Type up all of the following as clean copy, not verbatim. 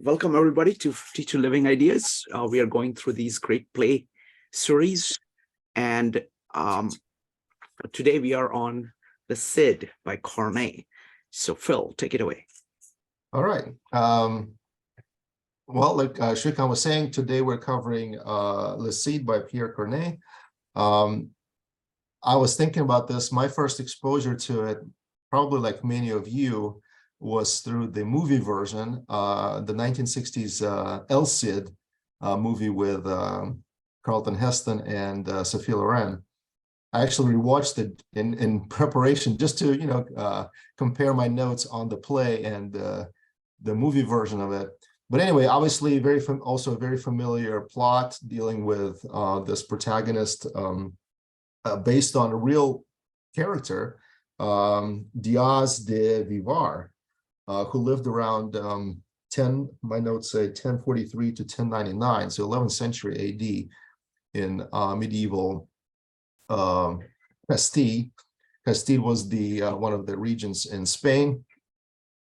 Welcome everybody to Teacher Living Ideas. We are going through these great play series, and today we are on The Cid by Corneille. So Phil, take it away. All right. Well, like Shrikant was saying, today we're covering Le Cid by Pierre Corneille. I was thinking about this. My first exposure to it, probably like many of you, was through the movie version, the 1960s El Cid movie with Charlton Heston and Sophia Loren. I actually rewatched it in preparation just to, compare my notes on the play and the movie version of it. But anyway, obviously also a very familiar plot dealing with this protagonist based on a real character, Diaz de Vivar, who lived around my notes say 1043 to 1099, so 11th century AD in medieval Castile. Castile was the one of the regions in Spain,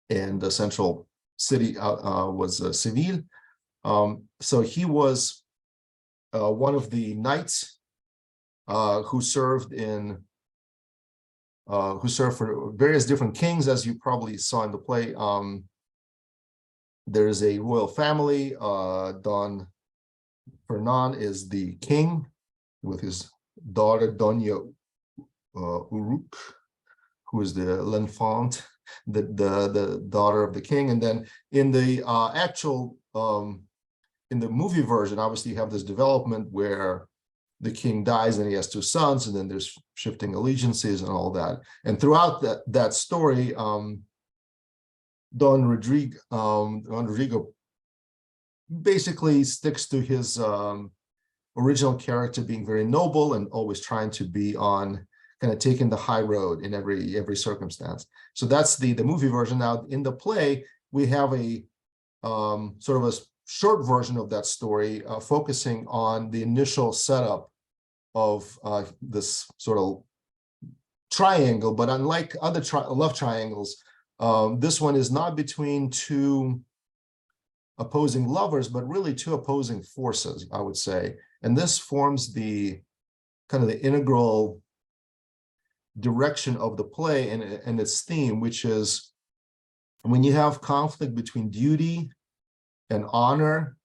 and the central city was Seville. So he was one of the knights who served for various different kings, as you probably saw in the play. There is a royal family. Don Fernand is the king, with his daughter Doña Uruk, who is the l'enfant, the daughter of the king. And then in the in the movie version, obviously you have this development where the king dies and he has two sons, and then there's shifting allegiances and all that. And throughout that story, Don Rodrigo basically sticks to his original character, being very noble and always trying to be on kind of taking the high road in every circumstance. So that's the movie version. Now in the play, we have a sort of a short version of that story, focusing on the initial setup of this sort of triangle. But unlike other love triangles, this one is not between two opposing lovers, but really two opposing forces, I would say. And this forms the kind of the integral direction of the play and its theme, which is when you have conflict between duty and honor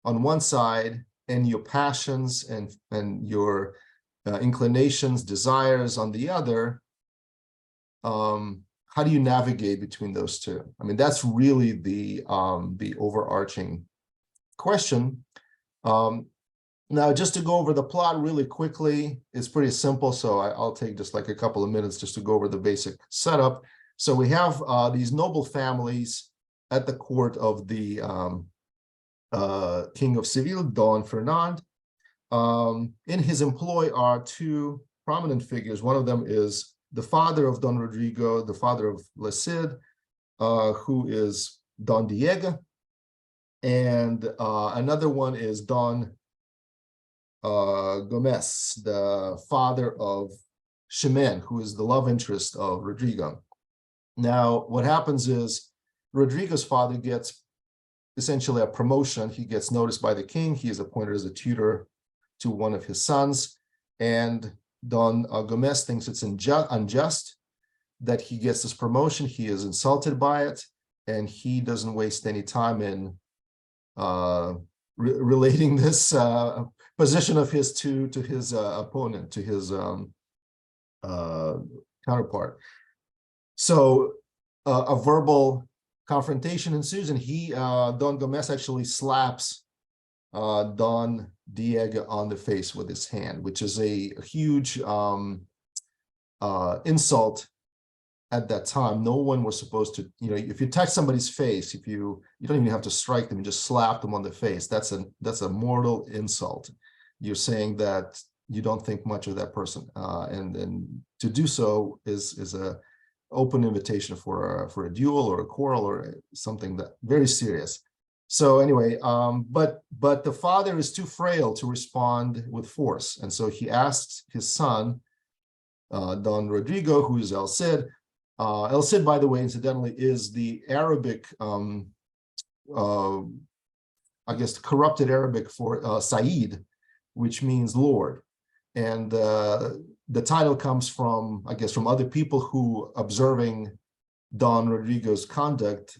on one side, and your passions and your inclinations, desires on the other, how do you navigate between those two? I mean, that's really the overarching question. Now, just to go over the plot really quickly, it's pretty simple, so I'll take just like a couple of minutes just to go over the basic setup. So we have these noble families at the court of the King of Seville, Don Fernand. In his employ are two prominent figures. One of them is the father of Don Rodrigo, the father of Le Cid, who is Don Diego, and another one is Don Gomez, the father of Chimene, who is the love interest of Rodrigo. Now, what happens is Rodrigo's father gets essentially a promotion. He gets noticed by the king. He is appointed as a tutor to one of his sons, and Don Gomez thinks it's unjust that he gets this promotion. He is insulted by it, and he doesn't waste any time in relating this position of his to his opponent, to his counterpart. So a verbal confrontation ensues, and Don Gomez actually slaps Don Diego on the face with his hand, which is a huge insult at that time. No one was supposed to, if you touch somebody's face, you don't even have to strike them, you just slap them on the face. That's a mortal insult. You're saying that you don't think much of that person, and to do so is a open invitation for a duel or a quarrel or something that very serious. So anyway, but the father is too frail to respond with force, and so he asks his son, Don Rodrigo, who is El Cid. El Cid, by the way, incidentally, is the Arabic I guess, corrupted Arabic for Said, which means Lord. And the title comes from, I guess, from other people who, observing Don Rodrigo's conduct,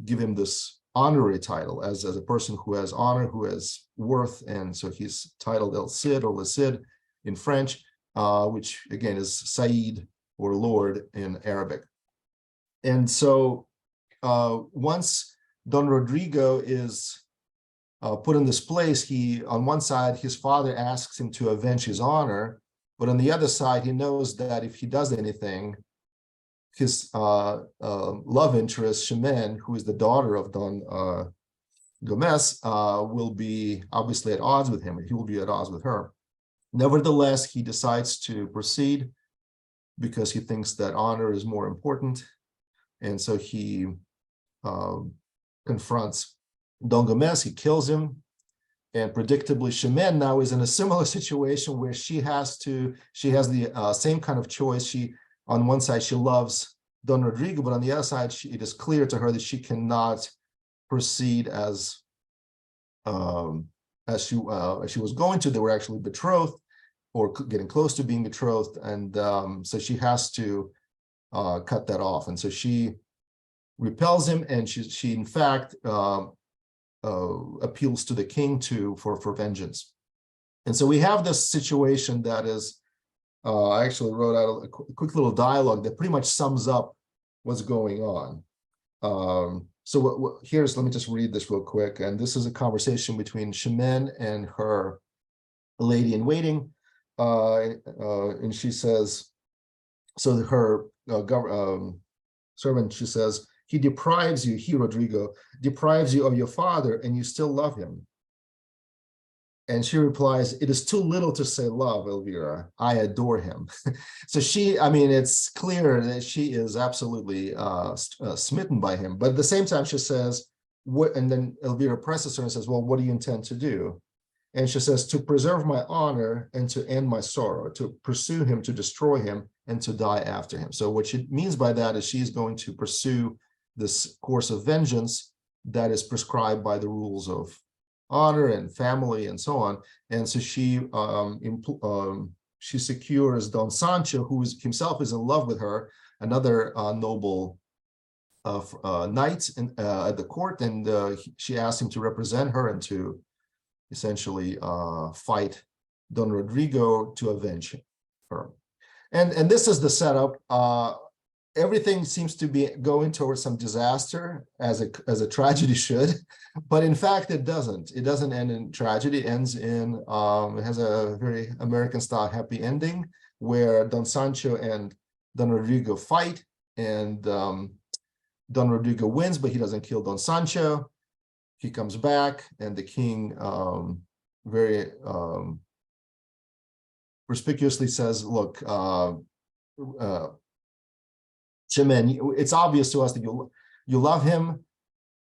give him this honorary title as a person who has honor, who has worth. And so he's titled El Cid, or Le Cid in French, which again is Said or Lord in Arabic. And so once Don Rodrigo is put in this place, he, on one side, his father asks him to avenge his honor, but on the other side, he knows that if he does anything, his love interest, Chimène, who is the daughter of Don Gomez, will be obviously at odds with him, and he will be at odds with her. Nevertheless, he decides to proceed because he thinks that honor is more important. And so he confronts Don Gomez, he kills him. And predictably, Chimène now is in a similar situation where she has the same kind of choice. She, on one side, she loves Don Rodrigo, but on the other side, it is clear to her that she cannot proceed as she was going to. They were actually betrothed, or getting close to being betrothed, and so she has to cut that off. And so she repels him, and she in fact appeals to the king for vengeance. And so we have this situation that is, I actually wrote out a quick little dialogue that pretty much sums up what's going on. So let me just read this real quick. And this is a conversation between Chimène and her lady-in-waiting. And she says, so her servant, she says, he, Rodrigo, deprives you of your father, and you still love him. And she replies, it is too little to say love, Elvira. I adore him. So it's clear that she is absolutely smitten by him. But at the same time, she says, what? And then Elvira presses her and says, well, what do you intend to do? And she says, to preserve my honor and to end my sorrow, to pursue him, to destroy him, and to die after him. So what she means by that is she's going to pursue this course of vengeance that is prescribed by the rules of honor and family and so on. And so she secures Don Sancho, who himself is in love with her, another noble knight at the court, and she asks him to represent her and to essentially fight Don Rodrigo to avenge her. And this is the setup. Everything seems to be going towards some disaster, as a tragedy should, but in fact it doesn't. It doesn't end in tragedy. It ends in it has a very American-style happy ending where Don Sancho and Don Rodrigo fight, and Don Rodrigo wins, but he doesn't kill Don Sancho. He comes back, and the king very perspicuously says, look, Chimène, it's obvious to us that you love him.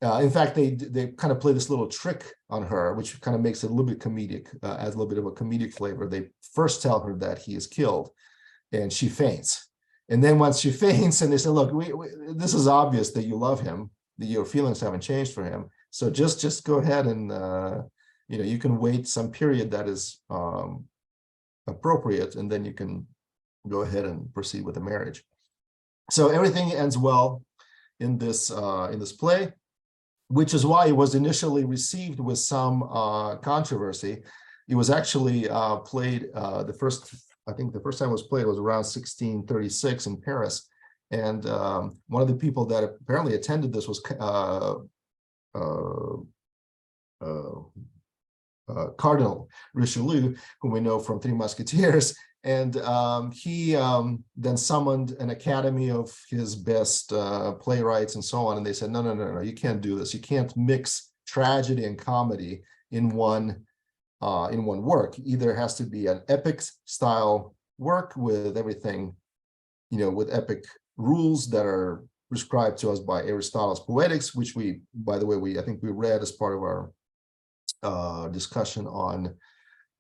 In fact, they kind of play this little trick on her, which kind of makes it a little bit comedic, adds a little bit of a comedic flavor. They first tell her that he is killed, and she faints. And then once she faints, and they say, look, this is obvious that you love him, that your feelings haven't changed for him. So just go ahead and, you can wait some period that is appropriate, and then you can go ahead and proceed with the marriage. So everything ends well in this play, which is why it was initially received with some controversy. It was actually played the first time it was played was around 1636 in Paris, and one of the people that apparently attended this was Cardinal Richelieu, whom we know from Three Musketeers. And he then summoned an academy of his best playwrights and so on. And they said, no, you can't do this. You can't mix tragedy and comedy in one work. Either it has to be an epic style work with everything, with epic rules that are prescribed to us by Aristotle's Poetics, which by the way, I think we read as part of our discussion on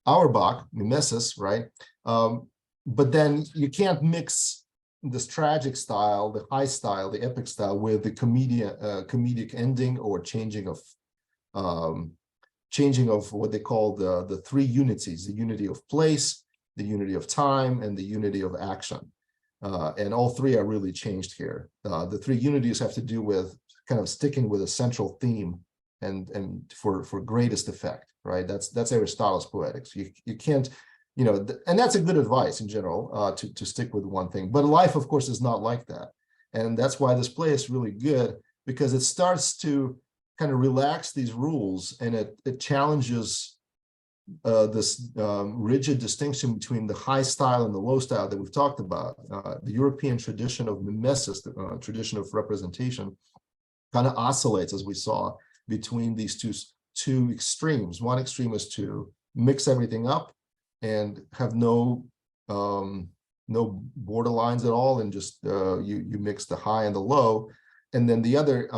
Auerbach, Mimesis, right? But then you can't mix this tragic style, the high style, the epic style, with the comedic ending or changing of what they call the three unities: the unity of place, the unity of time, and the unity of action. And all three are really changed here. The three unities have to do with kind of sticking with a central theme and for greatest effect, right? That's Aristotle's poetics. You can't, you know, and that's a good advice in general, to stick with one thing. But life, of course, is not like that. And that's why this play is really good, because it starts to kind of relax these rules, and it challenges this rigid distinction between the high style and the low style that we've talked about. The European tradition of mimesis, the tradition of representation, kind of oscillates, as we saw, between these two extremes. One extreme is to mix everything up and have no borderlines at all, and just you mix the high and the low. And then the other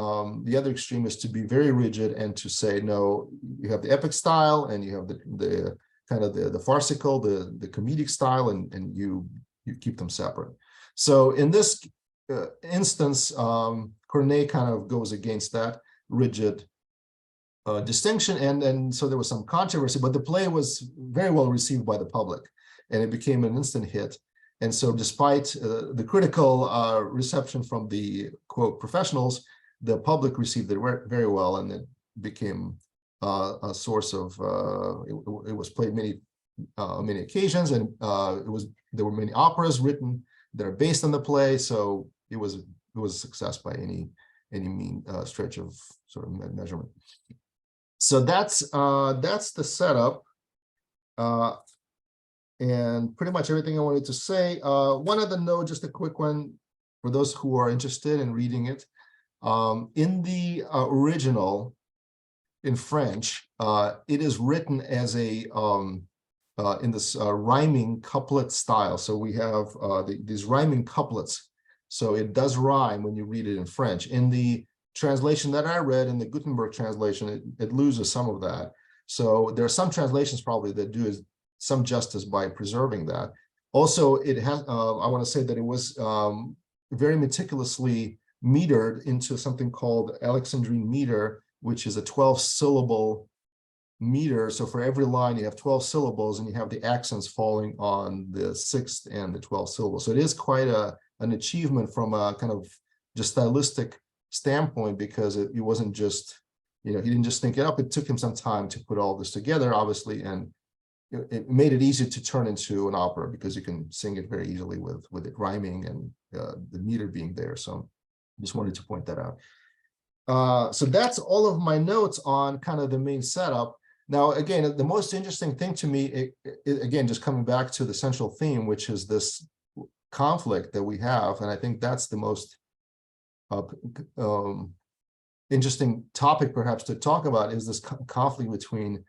extreme is to be very rigid and to say, no, you have the epic style and you have the kind of the farcical, the comedic style, and you keep them separate. So in this instance, Corneille kind of goes against that rigid distinction, and so there was some controversy, but the play was very well received by the public, and it became an instant hit. And so despite the critical reception from the, quote, professionals, the public received it very well, and it became a source of, it was played many occasions, and there were many operas written that are based on the play, so it was a success by any mean stretch of sort of measurement. So that's the setup. And pretty much everything I wanted to say. One other note, just a quick one for those who are interested in reading it. In the original, in French, it is written as a in this rhyming couplet style. So we have these rhyming couplets. So it does rhyme when you read it in French. In the translation that I read, in the Gutenberg translation, it loses some of that. So there are some translations probably that do some justice by preserving that. Also, it has, I want to say that it was very meticulously metered into something called Alexandrine meter, which is a 12-syllable meter. So for every line, you have 12 syllables, and you have the accents falling on the 6th and the 12th syllable. So it is quite an achievement from a kind of just stylistic standpoint, because it wasn't just, you know, he didn't just think it up. It took him some time to put all this together, obviously, and it made it easy to turn into an opera, because you can sing it very easily with it rhyming and the meter being there. So just wanted to point that out. So that's all of my notes on kind of the main setup. Now, again, the most interesting thing to me, again, just coming back to the central theme, which is this conflict that we have, and I think that's the most interesting topic perhaps to talk about, is this conflict between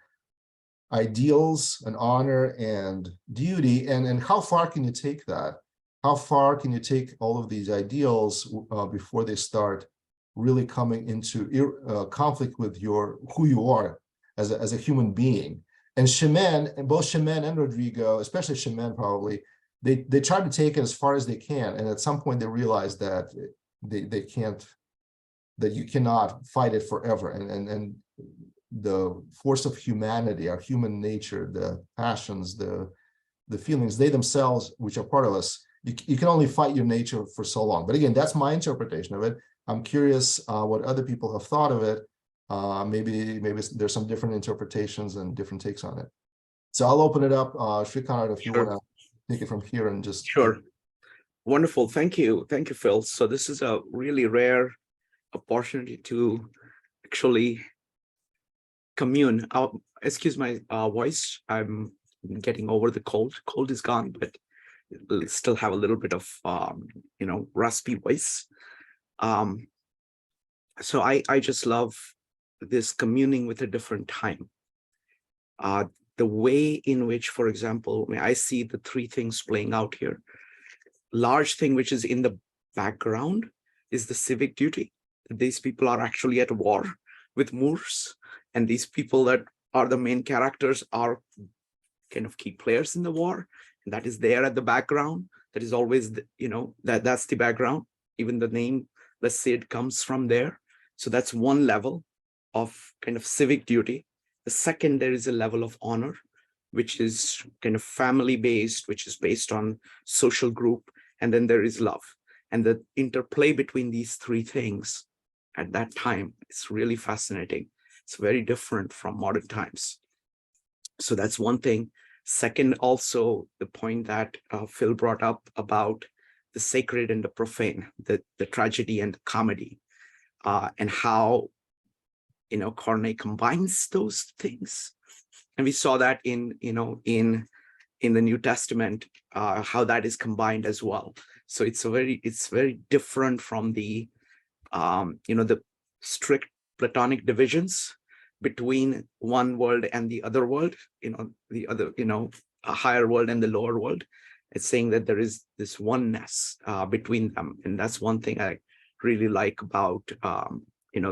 ideals and honor and duty, and how far can you take that? How far can you take all of these ideals before they start really coming into conflict with who you are as a human being? And Chimène, and both Chimène and Rodrigo, especially Chimène, probably they try to take it as far as they can, and at some point they realize that they can't, that you cannot fight it forever, and the force of humanity, our human nature, the passions, the feelings, they themselves, which are part of us, you can only fight your nature for so long. But again, that's my interpretation of it. I'm curious what other people have thought of it. Maybe there's some different interpretations and different takes on it. So I'll open it up. Shrikant, if you want to take it from here and just... Sure. Wonderful. Thank you, Phil. So this is a really rare opportunity to actually commune. Excuse my voice. I'm getting over the cold. Cold is gone, but it'll still have a little bit of raspy voice. So I just love this communing with a different time. The way in which, for example, I see the three things playing out here. Large thing which is in the background is the civic duty. These people are actually at war with Moors, and these people that are the main characters are kind of key players in the war, and that is there at the background. That is always, that's the background. Even the name, the Cid, comes from there. So that's one level of kind of civic duty. The second, there is a level of honor, which is kind of family based, which is based on social group. And then there is love. And the interplay between these three things at that time is really fascinating. It's very different from modern times. So that's one thing. Second, also the point that Phil brought up about the sacred and the profane, the tragedy and the comedy, and how, Corneille combines those things. And we saw that in the New Testament, how that is combined as well. So it's very different from the the strict Platonic divisions between one world and the other world, the other, a higher world and the lower world. It's saying that there is this oneness between them. And that's one thing I really like about,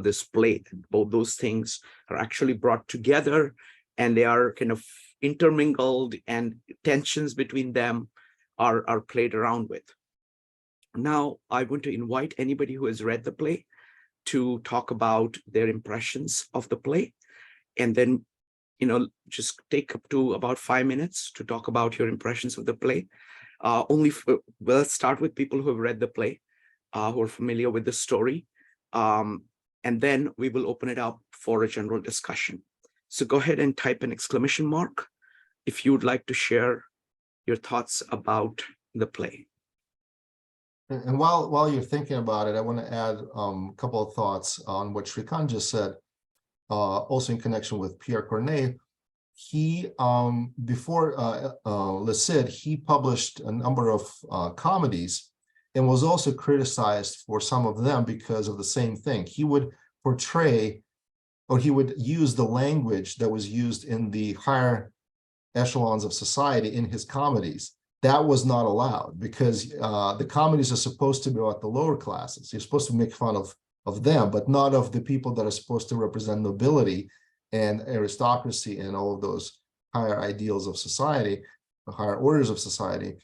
this play. Both those things are actually brought together, and they are kind of intermingled, and tensions between them are played around with. Now, I want to invite anybody who has read the play to talk about their impressions of the play, and then, just take up to about 5 minutes to talk about your impressions of the play. Let's start with people who have read the play, who are familiar with the story, and then we will open it up for a general discussion. So go ahead and type an exclamation mark if you would like to share your thoughts about the play. And while you're thinking about it, I want to add a couple of thoughts on what Shrikant just said, also in connection with Pierre Corneille. He, before Le Cid, he published a number of comedies, and was also criticized for some of them because of the same thing. He would portray, or he would use the language that was used in the higher echelons of society in his comedies. That was not allowed, because the comedies are supposed to be about the lower classes. You're supposed to make fun of them, but not of the people that are supposed to represent nobility and aristocracy and all of those higher ideals of society, the higher orders of society.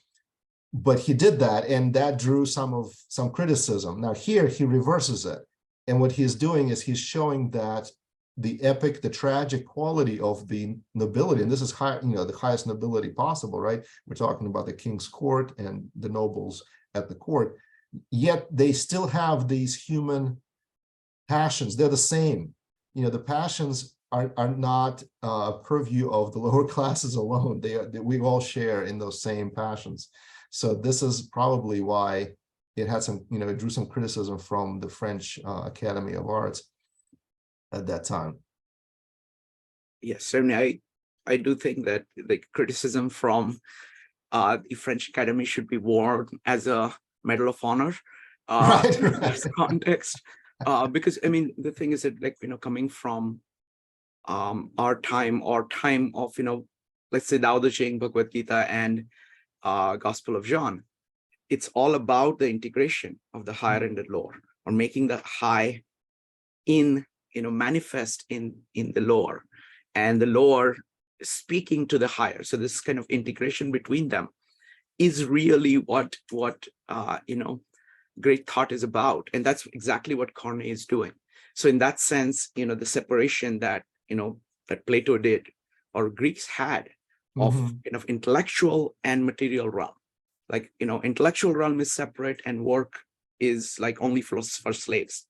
But he did that, and that drew some criticism. Now here he reverses it, and what he's doing is he's showing that the epic, the tragic quality of the nobility, and this is high, the highest nobility possible, right? We're talking about the king's court and the nobles at the court, yet they still have these human passions. They're the same. The passions are not a purview of the lower classes alone. We all share in those same passions. So this is probably why it had some, it drew some criticism from the French Academy of Arts at that time. Yes, certainly. I do think that the criticism from the French Academy should be worn as a Medal of Honor Right. in this context. Because, I mean, the thing is that, coming from our time, or time of, let's say Tao Te Ching, Bhagavad Gita, and Gospel of Joan, it's all about the integration of the higher and the lower, or making the high manifest in the lower, and the lower speaking to the higher. So this kind of integration between them is really what great thought is about, and that's exactly what Corneille is doing. So in that sense, the separation that that Plato did, or Greeks had, of intellectual and material realm. Like, intellectual realm is separate, and work is like only for slaves.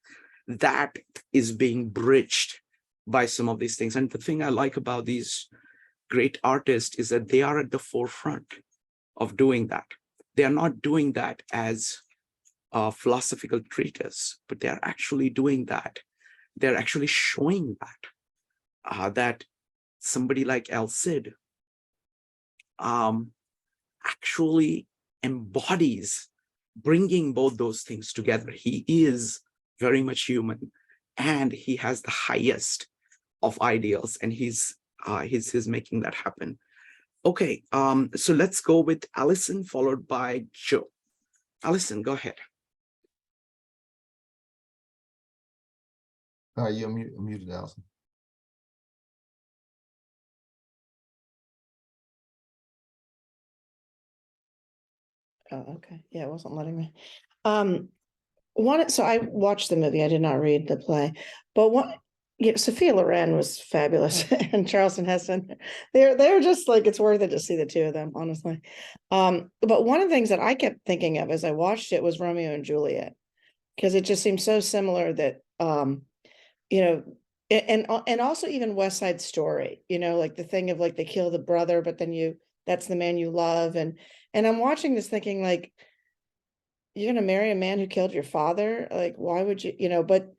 That is being bridged by some of these things. And the thing I like about these great artists is that they are at the forefront of doing that. They are not doing that as a philosophical treatise, but they're actually doing that. They're actually showing that, that somebody like El Cid actually embodies bringing both those things together. He is very much human, and he has the highest of ideals, and he's making that happen. Okay, so let's go with Allison, followed by Joe. Allison, go ahead. You're muted, Allison. Oh, okay. Yeah, it wasn't letting me. So I watched the movie. I did not read the play, but yeah, Sophia Loren was fabulous, and Charleston Heston. They're just like, it's worth it to see the two of them, honestly. But one of the things that I kept thinking of as I watched it was Romeo and Juliet, because it just seems so similar that you know, and also even West Side Story, like the thing of like they kill the brother, but then that's the man you love, and I'm watching this thinking like, you're gonna marry a man who killed your father? Like, why would you, but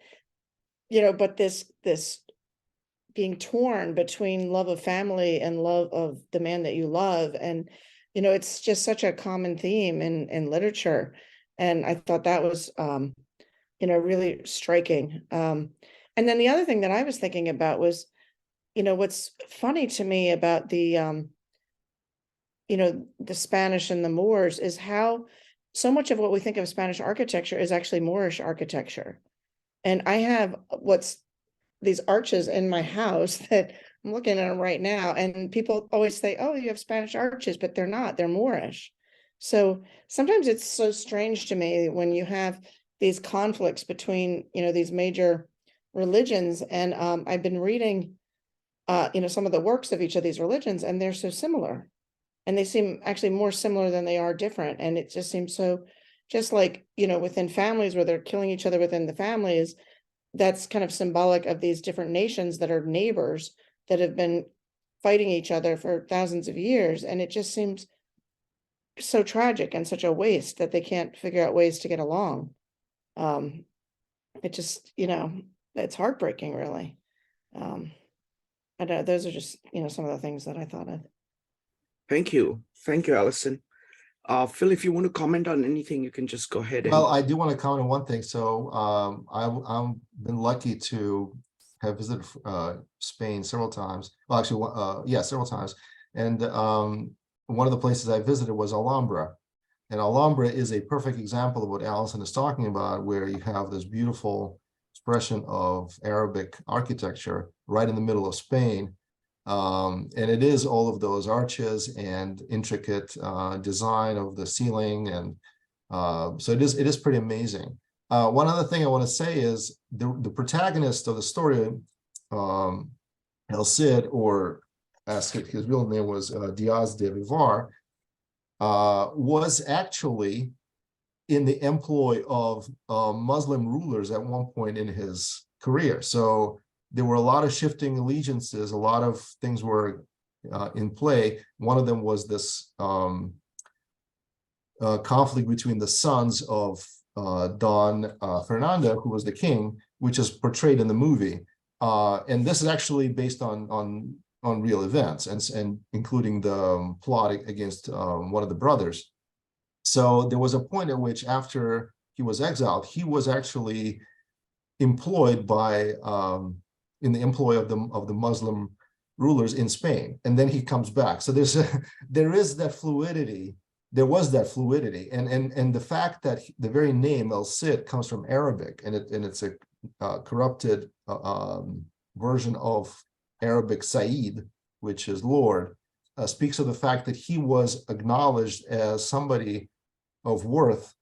this being torn between love of family and love of the man that you love. And, it's just such a common theme in literature. And I thought that was, really striking. And then the other thing that I was thinking about was, what's funny to me about the Spanish and the Moors is how so much of what we think of Spanish architecture is actually Moorish architecture. And I have these arches in my house that I'm looking at them right now. And people always say, oh, you have Spanish arches, but they're not, they're Moorish. So sometimes it's so strange to me when you have these conflicts between, these major religions. And I've been reading, some of the works of each of these religions, and they're so similar. And they seem actually more similar than they are different. And it just seems so, just like, within families where they're killing each other within the families, that's kind of symbolic of these different nations that are neighbors that have been fighting each other for thousands of years. And it just seems so tragic and such a waste that they can't figure out ways to get along. It just, it's heartbreaking, really. I know those are just, some of the things that I thought of. Thank you. Thank you, Allison. Phil, if you want to comment on anything, you can just go ahead. Well, I do want to comment on one thing. So I've been lucky to have visited Spain several times. Well, actually, yeah, several times. And one of the places I visited was Alhambra. And Alhambra is a perfect example of what Allison is talking about, where you have this beautiful expression of Arabic architecture right in the middle of Spain. And it is all of those arches and intricate design of the ceiling, and so it is pretty amazing. One other thing I want to say is the protagonist of the story, El Cid, or as his real name was Diaz de Vivar, was actually in the employ of Muslim rulers at one point in his career. So there were a lot of shifting allegiances, a lot of things were in play. One of them was this conflict between the sons of Don Fernando, who was the king, which is portrayed in the movie. And this is actually based on real events, and including the plot against one of the brothers. So there was a point at which, after he was exiled, he was actually employed by in the employ of the Muslim rulers in Spain, and then he comes back. So there is that fluidity. There was that fluidity, and the fact that the very name El Cid comes from Arabic, and it's a corrupted version of Arabic Said, which is Lord, speaks of the fact that he was acknowledged as somebody of worth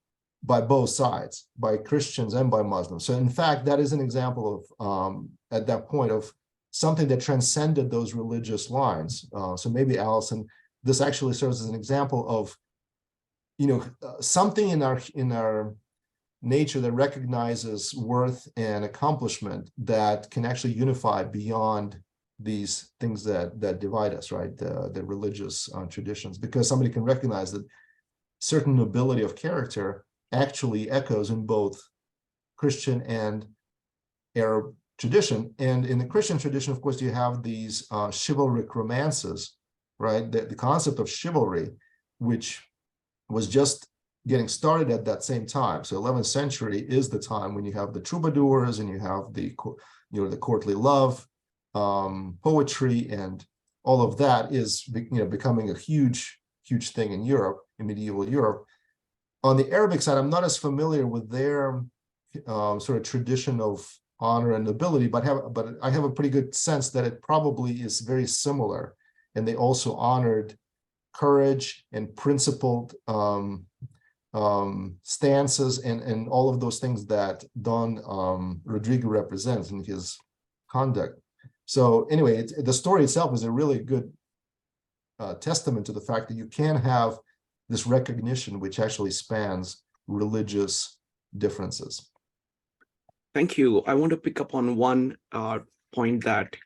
by both sides, by Christians and by Muslims. So in fact, that is an example of, at that point, of something that transcended those religious lines. So maybe, Allison, this actually serves as an example of, something in our nature that recognizes worth and accomplishment that can actually unify beyond these things that divide us, right? The religious traditions, because somebody can recognize that certain nobility of character actually echoes in both Christian and Arab tradition. And in the Christian tradition, of course, you have these chivalric romances, right? The concept of chivalry, which was just getting started at that same time. So 11th century is the time when you have the troubadours, and you have the courtly love, poetry, and all of that is becoming a huge thing in Europe, in medieval Europe. On the Arabic side, I'm not as familiar with their sort of tradition of honor and nobility, but I have a pretty good sense that it probably is very similar, and they also honored courage and principled stances and all of those things that Don Rodrigo represents in his conduct. So anyway, the story itself is a really good testament to the fact that you can have this recognition which actually spans religious differences. Thank you. I want to pick up on one point that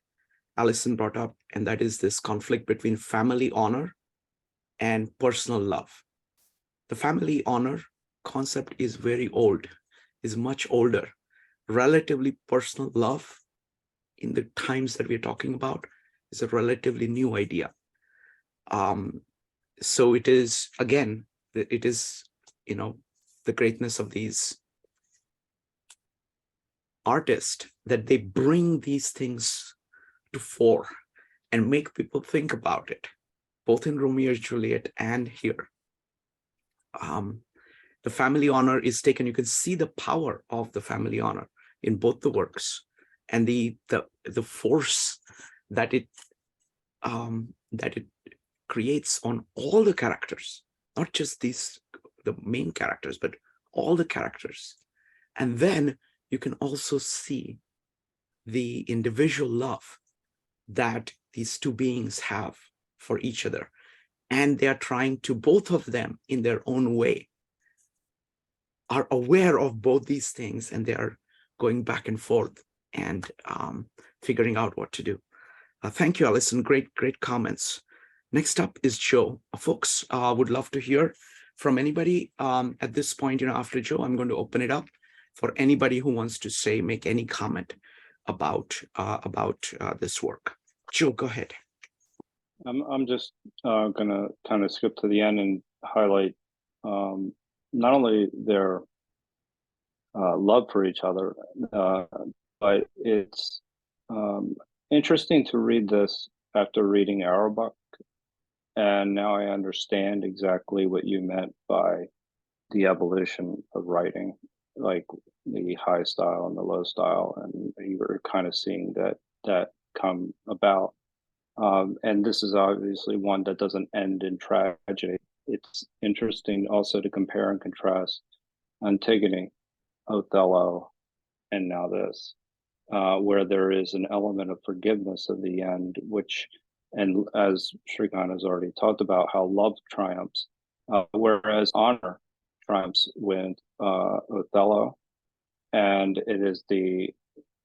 Alison brought up, and that is this conflict between family honor and personal love. The family honor concept is very old, is much older. Relatively personal love in the times that we're talking about is a relatively new idea. So it is, again, it is, you know, the greatness of these artists that they bring these things to fore and make people think about it, both in Romeo and Juliet and here. The family honor is taken. You can see the power of the family honor in both the works, and the force that it creates on all the characters, not just the main characters, but all the characters. And then you can also see the individual love that these two beings have for each other. And they are trying to, both of them in their own way, are aware of both these things, and they are going back and forth and figuring out what to do. Thank you, Alison. Great comments. Next up is Joe. Folks, would love to hear from anybody at this point. After Joe, I'm going to open it up for anybody who wants to make any comment about this work. Joe, go ahead. I'm just going to kind of skip to the end and highlight not only their love for each other, but it's interesting to read this after reading Auerbach, and now I understand exactly what you meant by the evolution of writing, like the high style and the low style, and you were kind of seeing that come about. And this is obviously one that doesn't end in tragedy. It's interesting also to compare and contrast Antigone, Othello, and now this, where there is an element of forgiveness at the end, which, and as Shrikant has already talked about, how love triumphs, whereas honor triumphs with Othello, and it is the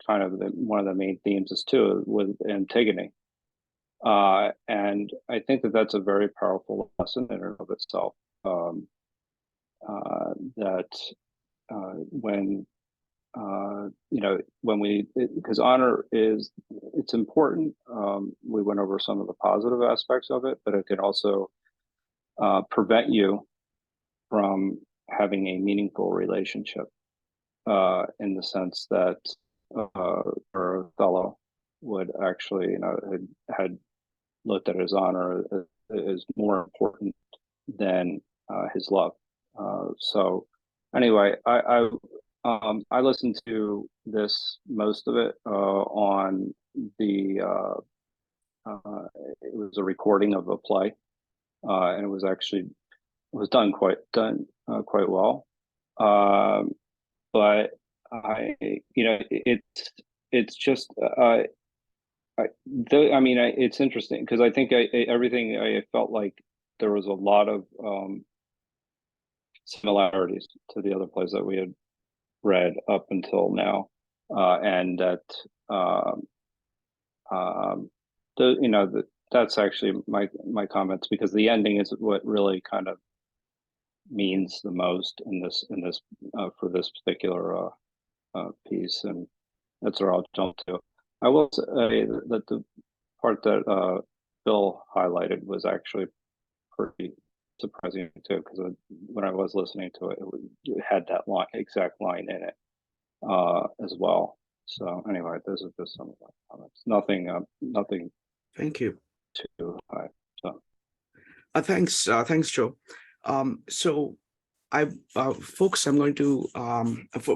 kind of one of the main themes is too with Antigone. And I think that that's a very powerful lesson in and of itself. Because honor it's important. We went over some of the positive aspects of it, but it can also prevent you from having a meaningful relationship, in the sense that Othello would actually, had looked at his honor as more important than his love. So anyway, I listened to this, most of it, on the it was a recording of a play, and it was done quite well. But it's just it's interesting because I think everything I felt like there was a lot of similarities to the other plays that we had read up until now, and that that's actually my comments, because the ending is what really kind of means the most in this for this particular piece, and that's where I'll jump to. I will say that the part that Bill highlighted was actually pretty surprising too, because when I was listening to it, it had that exact line in it as well. So anyway, those are just some of my comments. Nothing. Thank you. Too high. So. Thanks, Joe. So, folks, I'm going to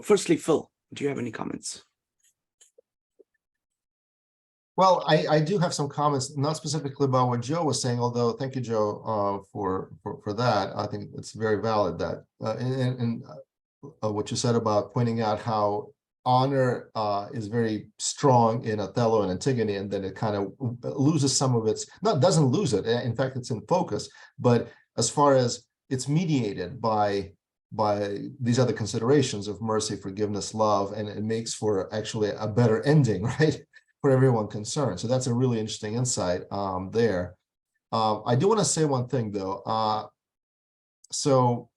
firstly, Phil, do you have any comments? Well, I do have some comments, not specifically about what Joe was saying, although thank you, Joe, for that. I think it's very valid that and what you said about pointing out how honor is very strong in Othello and Antigone, and then it kind of loses some of its, doesn't lose it. In fact, it's in focus, but as far as it's mediated by these other considerations of mercy, forgiveness, love, and it makes for actually a better ending, right? For everyone concerned. So that's a really interesting insight there. I do want to say one thing though. So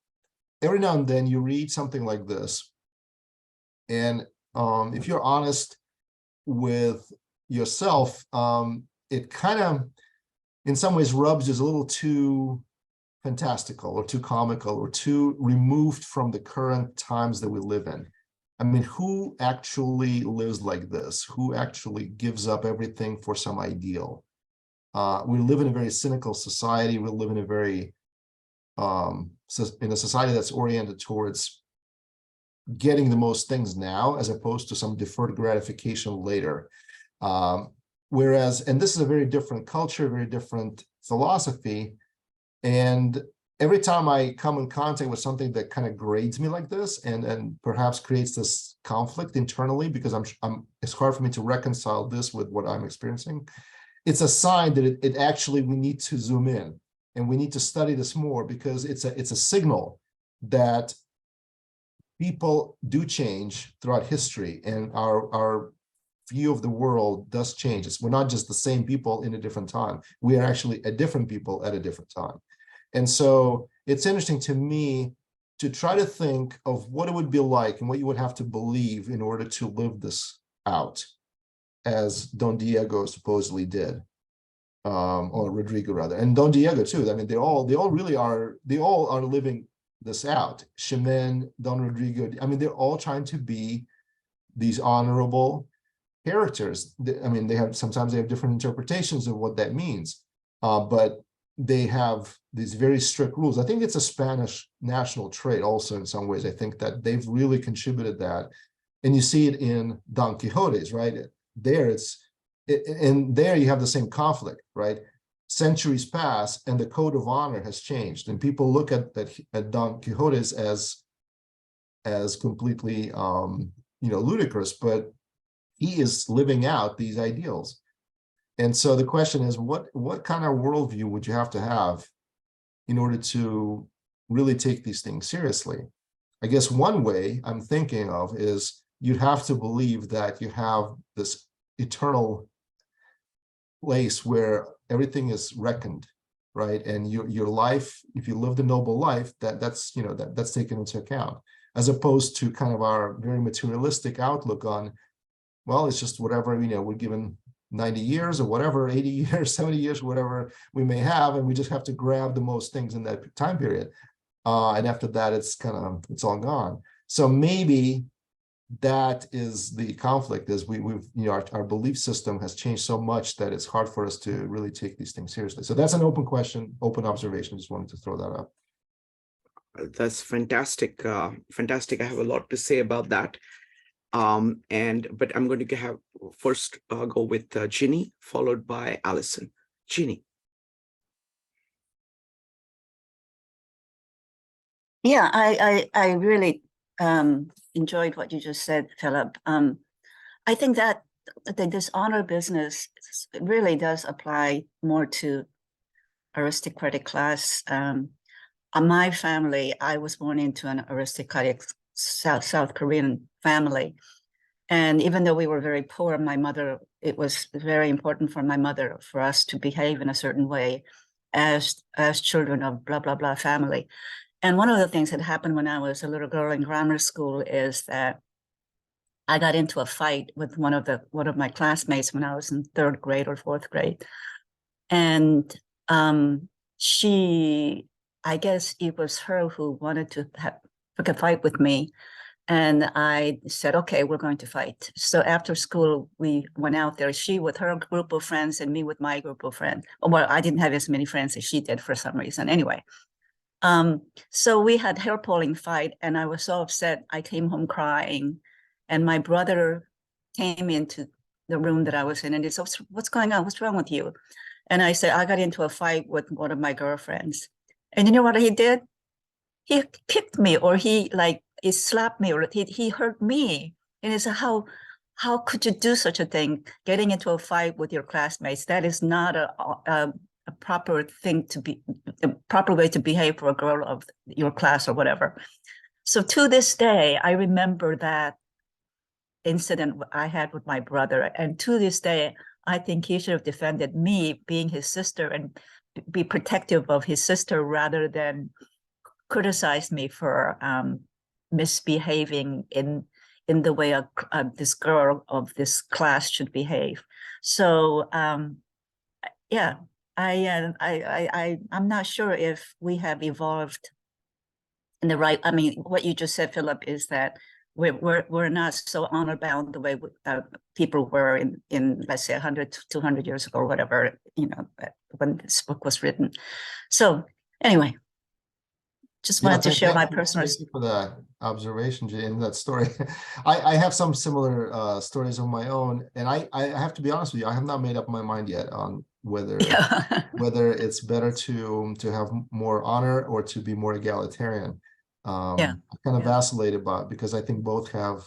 every now and then you read something like this, and if you're honest with yourself, it kind of, in some ways, rubs is a little too fantastical or too comical or too removed from the current times that we live in. I mean, who actually lives like this? Who actually gives up everything for some ideal? We live in a very cynical society. We live in a very, in a society that's oriented towards getting the most things now, as opposed to some deferred gratification later. Whereas, and this is a very different culture, very different philosophy. And every time I come in contact with something that kind of grades me like this, and perhaps creates this conflict internally, because it's hard for me to reconcile this with what I'm experiencing, it's a sign that it actually, we need to zoom in and we need to study this more, because it's a signal that people do change throughout history, and our view of the world does change. We're not just the same people in a different time. We are actually a different people at a different time. And so it's interesting to me to try to think of what it would be like and what you would have to believe in order to live this out, as Don Diego supposedly did, or Rodrigo rather, and Don Diego too. I mean, they all are living this out. Chemin, Don Rodrigo, I mean, they're all trying to be these honorable characters. I mean, sometimes they have different interpretations of what that means, but they have these very strict rules. I think it's a Spanish national trait also in some ways. I think that they've really contributed that. And you see it in Don Quixote's, right? There and there you have the same conflict, right? Centuries pass and the code of honor has changed. And people look at Don Quixote's as completely, ludicrous, but he is living out these ideals. And so the question is, what kind of worldview would you have to have in order to really take these things seriously? I guess one way I'm thinking of is you'd have to believe that you have this eternal place where everything is reckoned, right? And your life, if you lived a noble life, that's taken into account, as opposed to kind of our very materialistic outlook on, well, it's just whatever, we're given 90 years or whatever, 80 years, 70 years, whatever we may have, and we just have to grab the most things in that time period. And after that, it's all gone. So maybe that is the conflict, is our belief system has changed so much that it's hard for us to really take these things seriously. So that's an open question, open observation. Just wanted to throw that up. That's fantastic. Fantastic. I have a lot to say about that. But I'm going to have first go with Ginny, followed by Allison. Ginny. Yeah, I really enjoyed what you just said, Philip. I think that the dishonor business really does apply more to aristocratic class. My family, I was born into an aristocratic South Korean family. And even though we were very poor, my mother, it was very important for my mother for us to behave in a certain way as children of blah, blah, blah family. And one of the things that happened when I was a little girl in grammar school is that I got into a fight with one of my classmates when I was in 3rd grade or 4th grade. And I guess it was her who wanted to pick a fight with me. And I said, okay, we're going to fight. So after school, we went out there, she with her group of friends and me with my group of friends. Well, I didn't have as many friends as she did for some reason. Anyway, so we had hair pulling fight, and I was so upset. I came home crying, and my brother came in to the room that I was in, and he said, "What's going on? What's wrong with you?" And I said, "I got into a fight with one of my girlfriends." And you know what he did? He kicked me, or he slapped me, or he hurt me. And he said, how could you do such a thing? Getting into a fight with your classmates, that is not a proper thing to be, a proper way to behave for a girl of your class or whatever. So to this day, I remember that incident I had with my brother. And to this day, I think he should have defended me being his sister and be protective of his sister rather than criticize me for misbehaving in the way this girl of this class should behave. So yeah, I'm not sure if we have evolved in the right. I mean, what you just said, Philip, is that we're not so honor bound the way people were in let's say 100, 200 years ago or whatever, you know, when this book was written. So anyway, just wanted to share my personal. Thank you for that observation, Jane, that story. I have some similar stories of my own, and I have to be honest with you, I have not made up my mind yet on whether whether it's better to have more honor or to be more egalitarian. I kind of vacillated about, because I think both have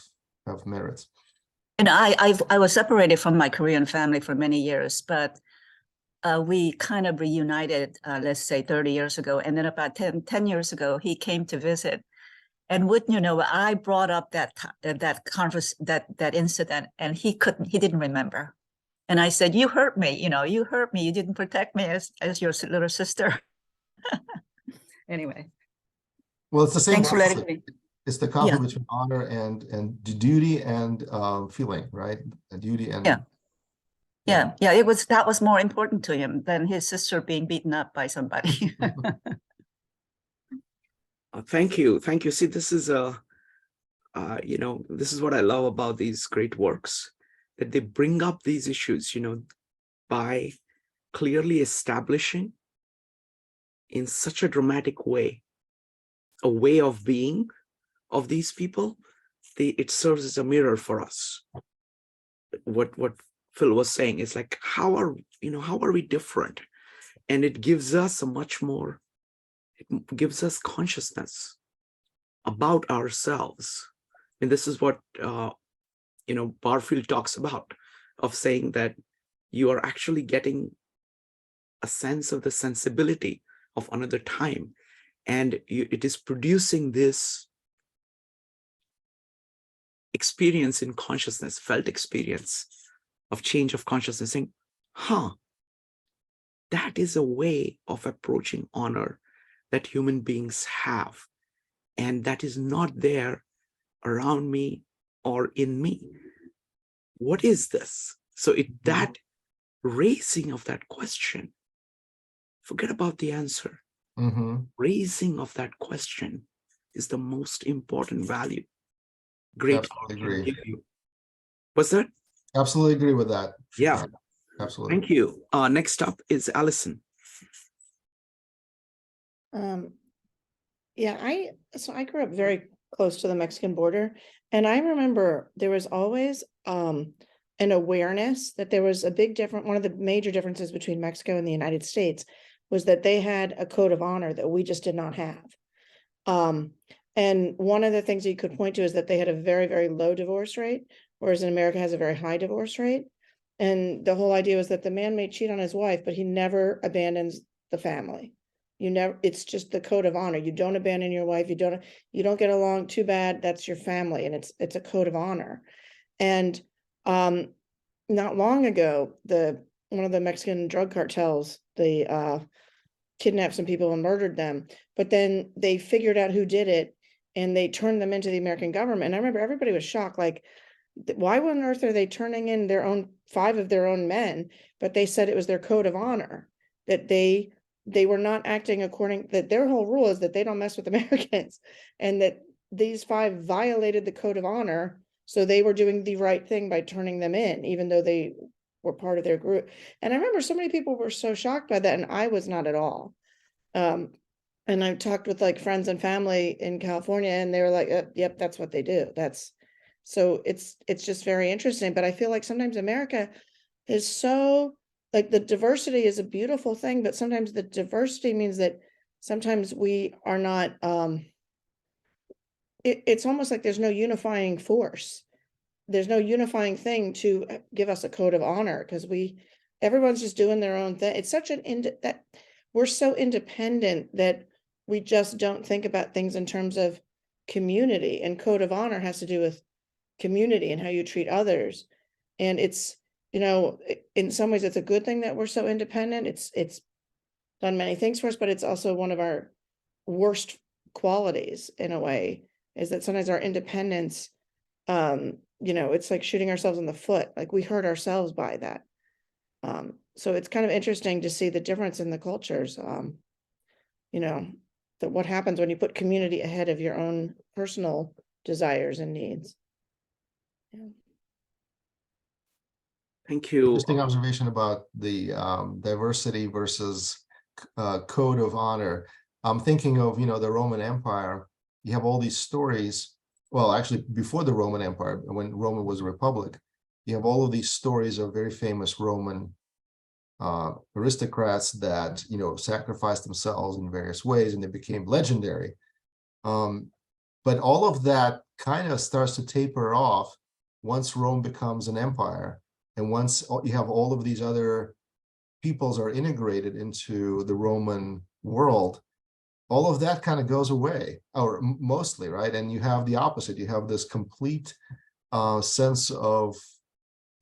merits. And I was separated from my Korean family for many years, but we kind of reunited, let's say 30 years ago. And then about 10 years ago, he came to visit. And wouldn't you know, I brought up that incident, and he didn't remember. And I said, "You hurt me, you hurt me. You didn't protect me as your little sister." Anyway. Well, it's the same. Thanks for letting me. It's the conflict between honor and duty and feeling, right? Duty and Yeah, that was more important to him than his sister being beaten up by somebody. Thank you. See, this is this is what I love about these great works, that they bring up these issues, by clearly establishing in such a dramatic way, a way of being of these people. It serves as a mirror for us. What Phil was saying is like, how are we different? And it gives us it gives us consciousness about ourselves. And this is what Barfield talks about, of saying that you are actually getting a sense of the sensibility of another time, and it is producing this experience in consciousness, felt experience of change of consciousness, saying, that is a way of approaching honor that human beings have, and that is not there around me or in me. What is this? So that raising of that question, forget about the answer. Raising of that question is the most important value. Great. Absolutely agree. What's that? Absolutely agree with that. Yeah. Absolutely. Thank you. Next up is Allison. I grew up very close to the Mexican border, and I remember there was always an awareness that there was a big difference. One of the major differences between Mexico and the United States was that they had a code of honor that we just did not have. And one of the things you could point to is that they had a very, very low divorce rate, whereas in America has a very high divorce rate. And the whole idea was that the man may cheat on his wife, but he never abandons the family. It's just the code of honor. You don't abandon your wife. You don't get along too bad. That's your family. And it's a code of honor. And not long ago, one of the Mexican drug cartels, they kidnapped some people and murdered them, but then they figured out who did it and they turned them into the American government. And I remember everybody was shocked, like, why on earth are they turning in 5 of their own men? But they said it was their code of honor, that they were not acting according, that their whole rule is that they don't mess with Americans, and that these 5 violated the code of honor. So they were doing the right thing by turning them in, even though they were part of their group. And I remember so many people were so shocked by that, and I was not at all. And I've talked with like friends and family in California, and they were like, yep, that's what they do. So it's just very interesting. But I feel like sometimes America is so, like, the diversity is a beautiful thing, but sometimes the diversity means that sometimes we are not, it's almost like there's no unifying force. There's no unifying thing to give us a code of honor, because everyone's just doing their own thing. It's such that we're so independent that we just don't think about things in terms of community, and code of honor has to do with community and how you treat others. And it's, in some ways it's a good thing that we're so independent. It's done many things for us, but it's also one of our worst qualities in a way, is that sometimes our independence, it's like shooting ourselves in the foot. Like, we hurt ourselves by that. So it's kind of interesting to see the difference in the cultures, that what happens when you put community ahead of your own personal desires and needs. Yeah. Thank you. Interesting observation about the diversity versus code of honor. I'm thinking of, the Roman Empire. You have all these stories. Well, actually, before the Roman Empire, when Rome was a republic, you have all of these stories of very famous Roman aristocrats that, sacrificed themselves in various ways, and they became legendary. But all of that kind of starts to taper off once Rome becomes an empire. And once you have all of these other peoples are integrated into the Roman world, all of that kind of goes away, or mostly, right? And you have the opposite. You have this complete sense of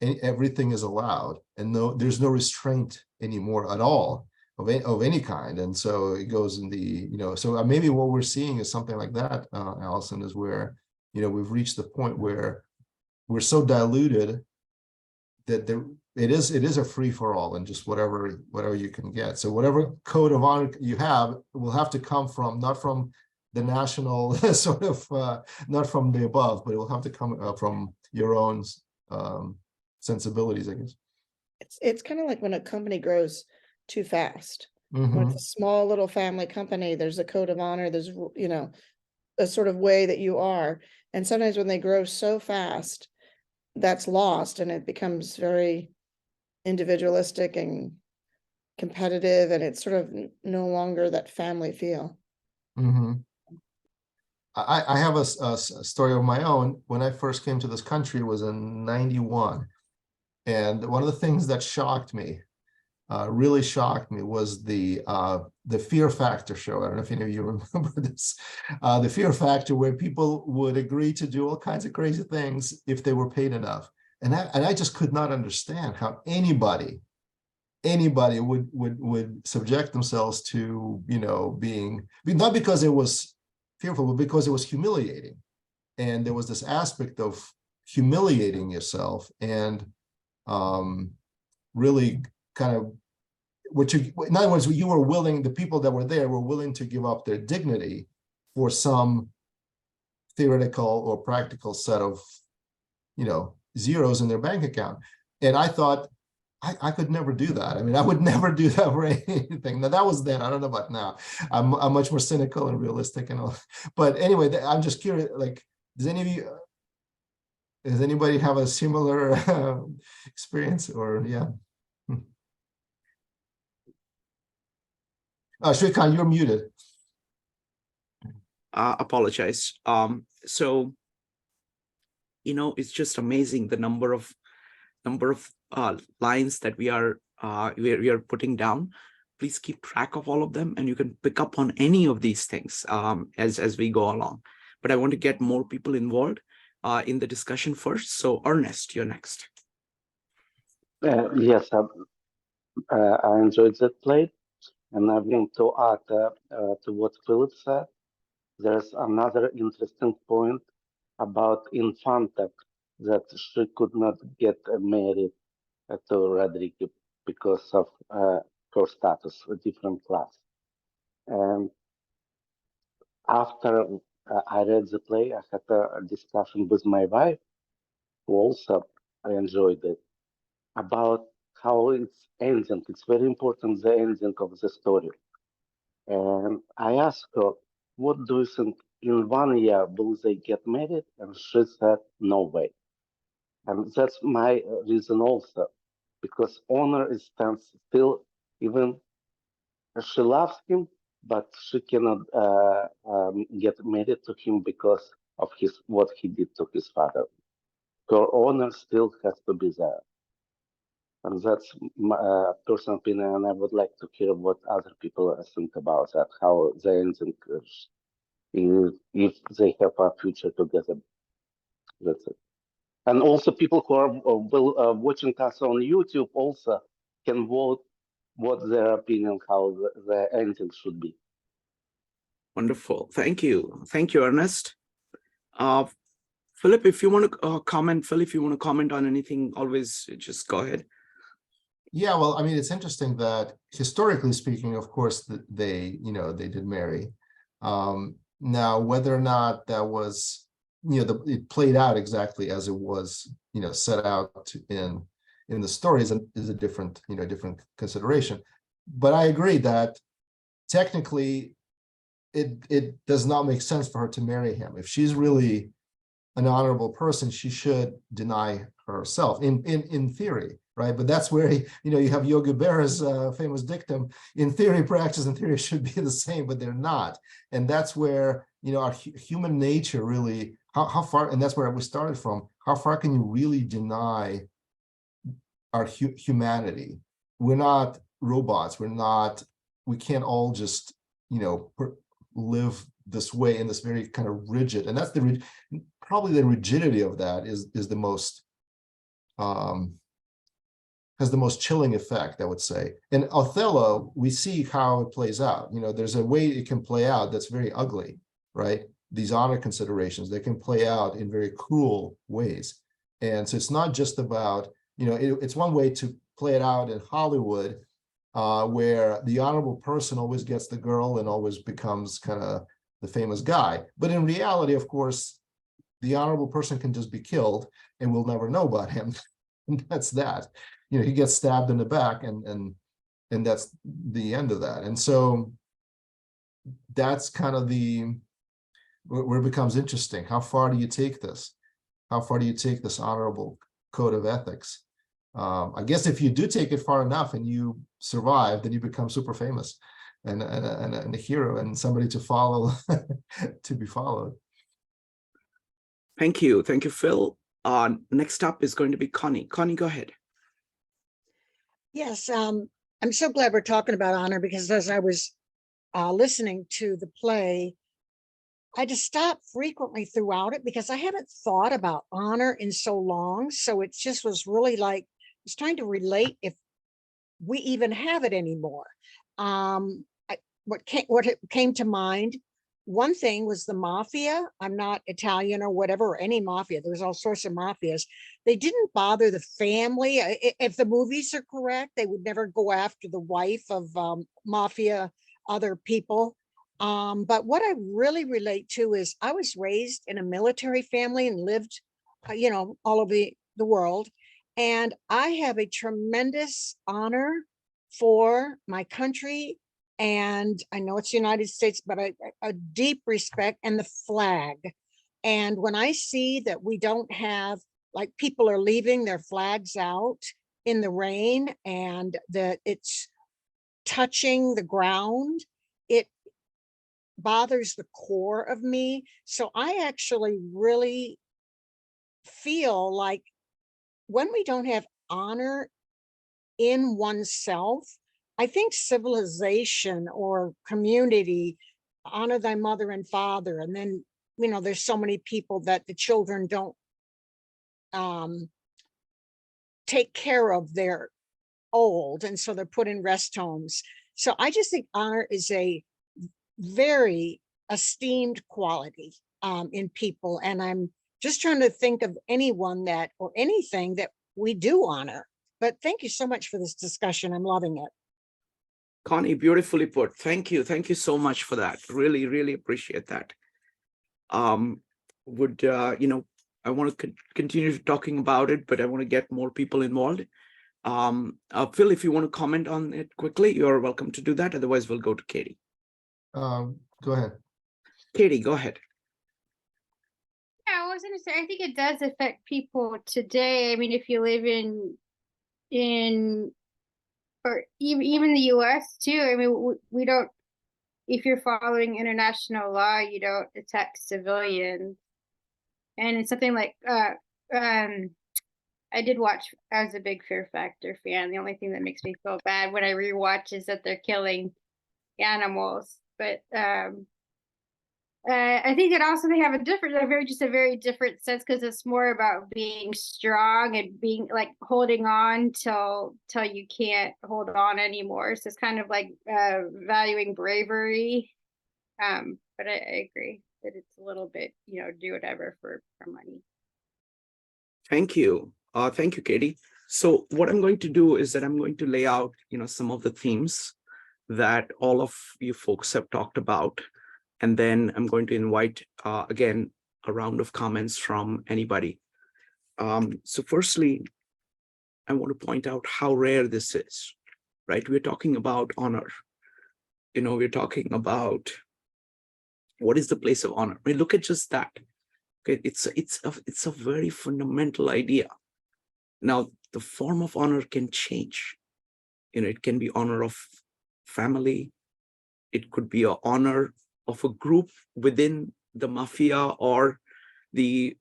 everything is allowed, and there's no restraint anymore at all of any kind. And so it goes in the, so maybe what we're seeing is something like that, Allison, is where, we've reached the point where we're so diluted that it is a free for all, and just whatever you can get. So whatever code of honor you have will have to come from, not from the national sort of, not from the above, but it will have to come from your own sensibilities, I guess. It's kind of like when a company grows too fast. Mm-hmm. When it's a small little family company, there's a code of honor, there's, a sort of way that you are. And sometimes when they grow so fast, that's lost, and it becomes very individualistic and competitive, and it's sort of no longer that family feel. Mm-hmm. I have a story of my own. When I first came to this country, it was in '91. And one of the things that shocked me, really shocked me, was the Fear Factor show. I don't know if any of you remember this. The Fear Factor, where people would agree to do all kinds of crazy things if they were paid enough. And I just could not understand how anybody would subject themselves to, being, not because it was fearful, but because it was humiliating. And there was this aspect of humiliating yourself and really kind of, in other words, you were willing, the people that were there were willing to give up their dignity for some theoretical or practical set of, zeros in their bank account. And I thought, I could never do that. I mean, I would never do that for anything. Now, that was then. I don't know about now. I'm much more cynical and realistic and all. But anyway, I'm just curious, like, does anybody have a similar experience, or yeah? Shrikant, you're muted. Apologize. So, it's just amazing the number of lines that we are putting down. Please keep track of all of them, and you can pick up on any of these things as we go along. But I want to get more people involved in the discussion first. So Ernest, you're next. Yes, I enjoyed that play, and I want to add to what Philip said. There's another interesting point about Infanta, that she could not get married to Rodrigo because of her status, a different class. And after I read the play, I had a discussion with my wife, who also enjoyed it, about how it's ending. It's very important, the ending of the story. And I asked her, what do you think in 1 year, will they get married? And she said, no way. And that's my reason also, because honor is stands still, even she loves him, but she cannot get married to him because of what he did to his father. Her honor still has to be there. And that's my personal opinion, and I would like to hear what other people think about that, how the ending, if they have a future together. That's it. And also people who are watching us on YouTube also can vote what their opinion, how the ending should be. Wonderful. Thank you. Thank you, Ernest. Philip, if you want to comment, Phil, if you want to comment on anything, always just go ahead. Yeah, well, I mean, it's interesting that historically speaking, of course, they did marry. Now, whether or not that was, it played out exactly as it was, set out in the story is a different, different consideration. But I agree that technically it does not make sense for her to marry him. If she's really an honorable person, she should deny herself in theory, right? But that's where you have Yogi Berra's famous dictum: in theory, practice and theory should be the same, but they're not. And that's where our human nature really, how far, and that's where we started from. How far can you really deny our humanity? We're not robots. We can't all just live this way in this very kind of rigid, and that's probably the rigidity of that is the most has the most chilling effect, I would say. In Othello, we see how it plays out. There's a way it can play out that's very ugly, right? These honor considerations, they can play out in very cruel ways. And so it's not just about, it's one way to play it out in Hollywood, where the honorable person always gets the girl and always becomes kind of the famous guy. But in reality, of course, the honorable person can just be killed and we'll never know about him. And that's that. He gets stabbed in the back and that's the end of that. And so that's kind of where it becomes interesting. How far do you take this? How far do you take this honorable code of ethics? I guess if you do take it far enough and you survive, then you become super famous and a hero and somebody to follow, to be followed. Thank you. Thank you, Phil. Next up is going to be Connie. Connie, go ahead. Yes, I'm so glad we're talking about honor, because as I was listening to the play, I just stopped frequently throughout it because I haven't thought about honor in so long. So it just was really like, I was trying to relate if we even have it anymore. What came to mind, one thing was the mafia. I'm not Italian or whatever, or any mafia. There was all sorts of mafias. They didn't bother the family. If the movies are correct, they would never go after the wife of mafia, other people. But what I really relate to is I was raised in a military family and lived, all over the world. And I have a tremendous honor for my country. And I know it's the United States, but a deep respect, and the flag. And when I see that we don't have, like, people are leaving their flags out in the rain and that it's touching the ground, it bothers the core of me. So I actually really feel like when we don't have honor in oneself, I think civilization or community, honor thy mother and father. And then, there's so many people that the children don't take care of their old. And so they're put in rest homes. So I just think honor is a very esteemed quality in people. And I'm just trying to think of anyone that, or anything that we do honor. But thank you so much for this discussion. I'm loving it. Connie, beautifully put. Thank you. Thank you so much for that. Really, really appreciate that. I want to continue talking about it, but I want to get more people involved. Phil, if you want to comment on it quickly, you're welcome to do that. Otherwise, we'll go to Katie. Go ahead. Katie, go ahead. Yeah, I was gonna say, I think it does affect people today. I mean, if you live in or even the US too. I mean, we don't, if you're following international law, you don't attack civilians. And it's something like I did watch, I was a big Fear Factor fan. The only thing that makes me feel bad when I rewatch is that they're killing animals. But I think that also they have a very different sense, because it's more about being strong and being like holding on till you can't hold on anymore. So it's kind of like valuing bravery. But I agree that it's a little bit, do whatever for money. Thank you. Thank you, Katie. So what I'm going to do is that I'm going to lay out, some of the themes that all of you folks have talked about. And then I'm going to invite, again, a round of comments from anybody. So firstly, I want to point out how rare this is, right? We're talking about honor. We're talking about what is the place of honor. I mean, look at just that. Okay, it's a very fundamental idea. Now, the form of honor can change. It can be honor of family. It could be an honor of a group within the mafia or the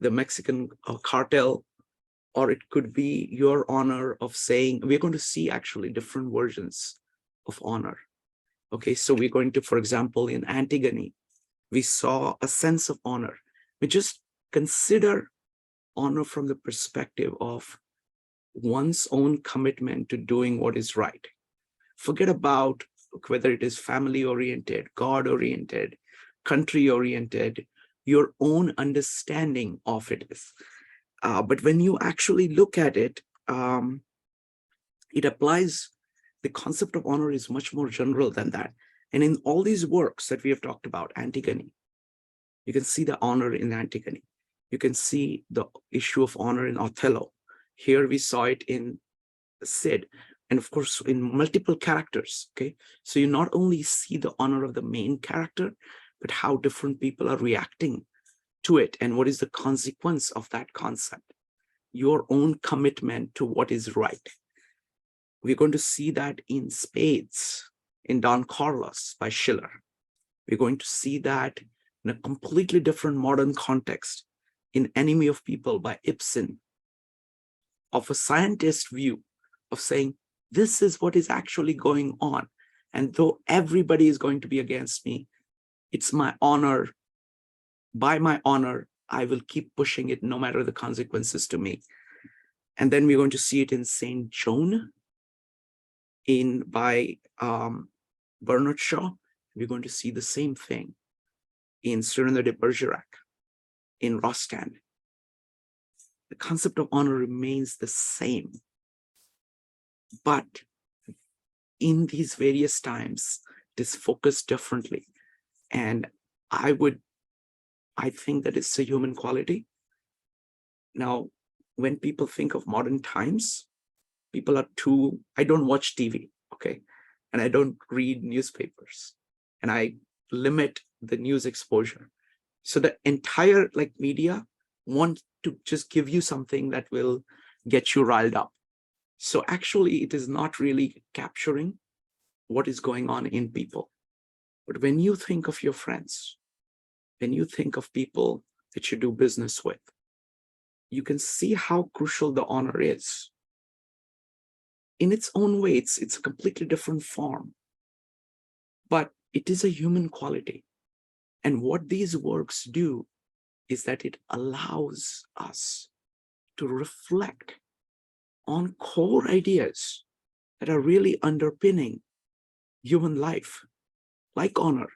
Mexican cartel, or it could be your honor of saying, we're going to see actually different versions of honor. Okay, so we're going to, for example, in Antigone, we saw a sense of honor. We just consider honor from the perspective of one's own commitment to doing what is right. Forget about whether it is family-oriented, God-oriented, country-oriented, your own understanding of it is. But when you actually look at it, it applies, the concept of honor is much more general than that. And in all these works that we have talked about, Antigone, you can see the honor in Antigone. You can see the issue of honor in Othello. Here we saw it in Cid. And of course, in multiple characters, okay? So you not only see the honor of the main character, but how different people are reacting to it and what is the consequence of that concept. Your own commitment to what is right. We're going to see that in spades, in Don Carlos by Schiller. We're going to see that in a completely different modern context in Enemy of People by Ibsen, of a scientist view of saying, this is what is actually going on. And though everybody is going to be against me, it's my honor. By my honor, I will keep pushing it no matter the consequences to me. And then we're going to see it in Saint Joan by Bernard Shaw. We're going to see the same thing in Cyrano de Bergerac, in Rostand. The concept of honor remains the same. But in these various times, it is focused differently. And I think that it's a human quality. Now, when people think of modern times, people are I don't watch TV, okay? And I don't read newspapers. And I limit the news exposure. So the entire media want to just give you something that will get you riled up. So actually, it is not really capturing what is going on in people. But when you think of your friends, when you think of people that you do business with, you can see how crucial the honor is. In its own way, it's a completely different form, but it is a human quality. And what these works do is that it allows us to reflect on core ideas that are really underpinning human life, like honor,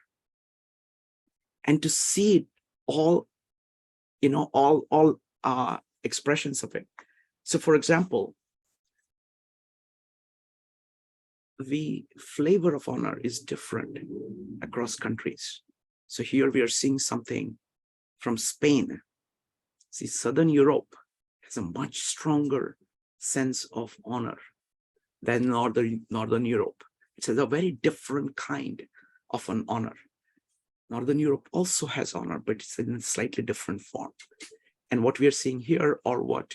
and to see it all, all expressions of it. So for example, the flavor of honor is different across countries. So here we are seeing something from Spain. See, Southern Europe has a much stronger sense of honor than Northern Europe. It's a very different kind of an honor. Northern Europe also has honor, but it's in a slightly different form. And what we are seeing here, or what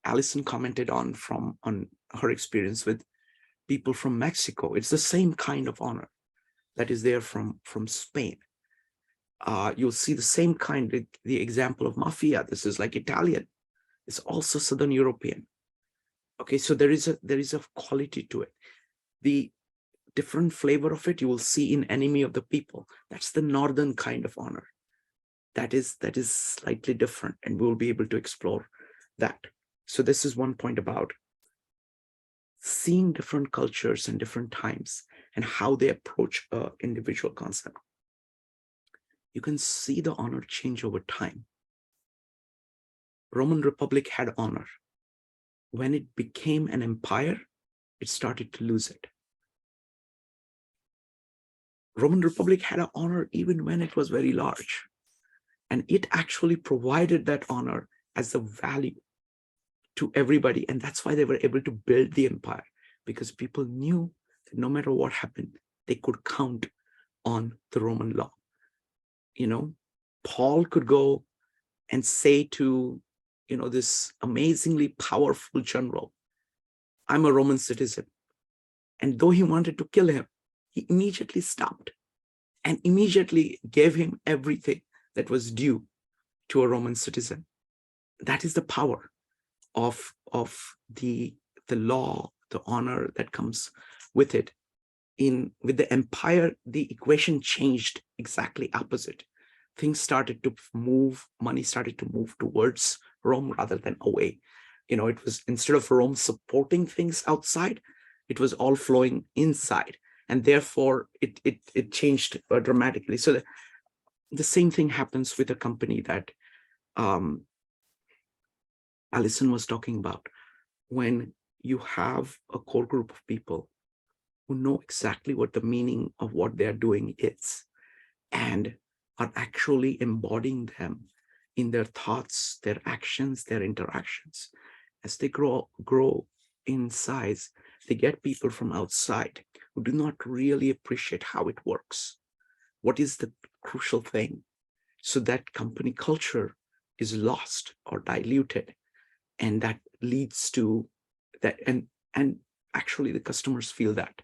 Alison commented on her experience with people from Mexico, it's the same kind of honor that is there from Spain. You'll see the same kind, the example of mafia. This is like Italian. It's also Southern European. Okay, so there is a quality to it. The different flavor of it you will see in Enemy of the People. That's the northern kind of honor. That is slightly different, and we'll be able to explore that. So this is one point about seeing different cultures and different times and how they approach an individual concept. You can see the honor change over time. Roman Republic had honor. When it became an empire, it started to lose it. Roman Republic had an honor even when it was very large. And it actually provided that honor as a value to everybody. And that's why they were able to build the empire, because people knew that no matter what happened, they could count on the Roman law. You know, Paul could go and say to, this amazingly powerful general, I'm a Roman citizen. And though he wanted to kill him, he immediately stopped and immediately gave him everything that was due to a Roman citizen. That is the power of the law, the honor that comes with it. With the empire, the equation changed exactly opposite. Things started to move, money started to move towards Rome rather than away. It was, instead of Rome supporting things outside, it was all flowing inside. And therefore it changed dramatically. So the same thing happens with a company that Alison was talking about. When you have a core group of people who know exactly what the meaning of what they're doing is and are actually embodying them in their thoughts, their actions, their interactions. As they grow in size, they get people from outside who do not really appreciate how it works. What is the crucial thing? So that company culture is lost or diluted, and that leads to that, and actually the customers feel that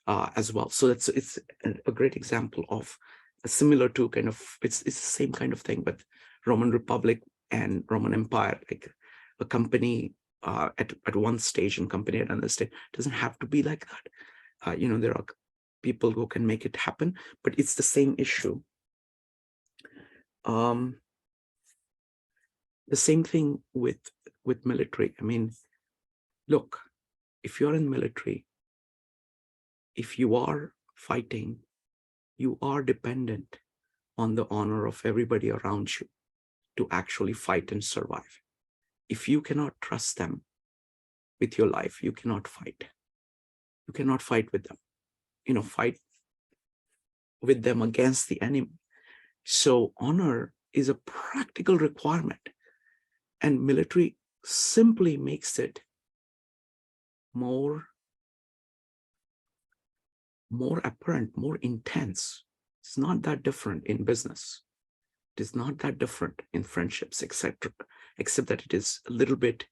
as well. So it's a great example of similar to kind of, it's the same kind of thing, but Roman Republic and Roman Empire, like a company at one stage and company at another stage, doesn't have to be like that. There are people who can make it happen, but it's the same issue. The same thing with military. I mean, look, if you're in military, if you are fighting, you are dependent on the honor of everybody around you to actually fight and survive. If you cannot trust them with your life, you cannot fight. You cannot fight with them. Fight with them against the enemy. So honor is a practical requirement, and military simply makes it more apparent, more intense. It's not that different in business. It is not that different in friendships, etc., except that it is a little bit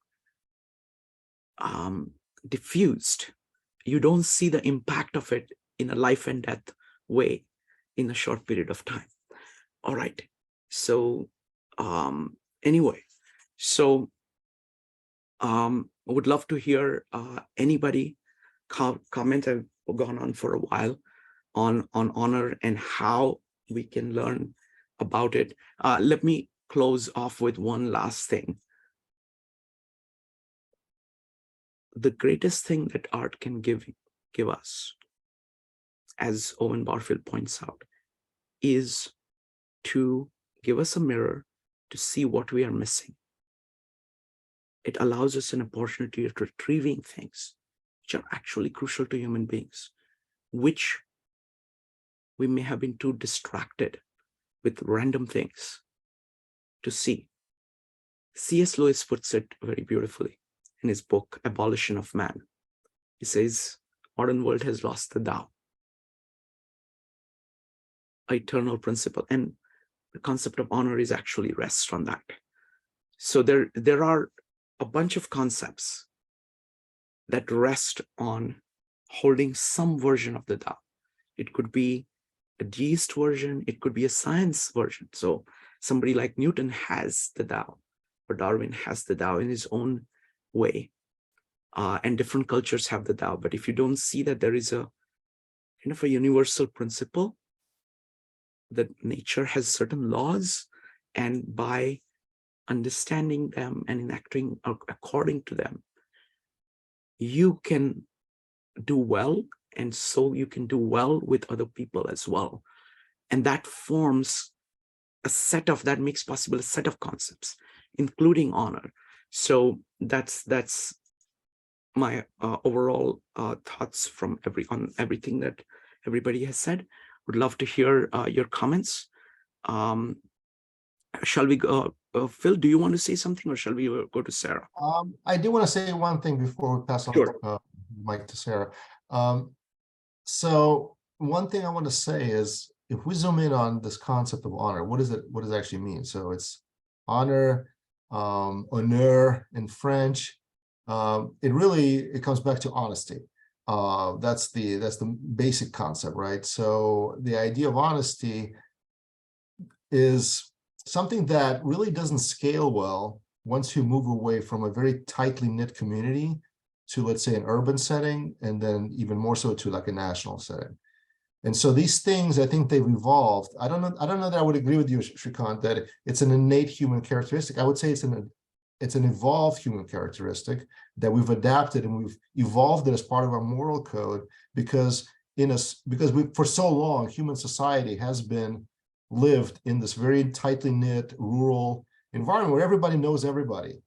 diffused. You don't see the impact of it in a life and death way in a short period of time. All right. So anyway, so I would love to hear anybody comment. I've gone on for a while on honor and how we can learn about it. Let me close off with one last thing. The greatest thing that art can give us, as Owen Barfield points out, is to give us a mirror to see what we are missing. It allows us an opportunity of retrieving things which are actually crucial to human beings, which we may have been too distracted with random things to see. C.S. Lewis puts it very beautifully in his book, Abolition of Man. He says, modern world has lost the Tao. eternal principle, and the concept of honor is actually rests on that. So there are a bunch of concepts that rest on holding some version of the Tao. It could be a deist version, it could be a science version. So somebody like Newton has the Tao, or Darwin has the Tao in his own way. And different cultures have the Tao. But if you don't see that there is a kind of a universal principle, that nature has certain laws, and by understanding them and enacting according to them, you can do well, and so you can do well with other people as well. And that forms a set of, that makes possible a set of concepts, including honor. So that's my overall thoughts from on everything that everybody has said. Would love to hear your comments. Shall we go? Phil, do you want to say something, or shall we go to Sarah? I do want to say one thing before we pass on the mic to Sarah. So one thing I want to say is, if we zoom in on this concept of honor, what does it actually mean? So it's honor, honneur in French. It comes back to honesty. That's the basic concept, right? So the idea of honesty is something that really doesn't scale well once you move away from a very tightly knit community to, let's say, an urban setting, and then even more so to like a national setting. And so these things, I think they've evolved. I don't know that I would agree with you, Shrikant, that it's an innate human characteristic. I would say it's an evolved human characteristic that we've adapted, and we've evolved it as part of our moral code, because for so long, human society has been lived in this very tightly knit rural environment where everybody knows everybody.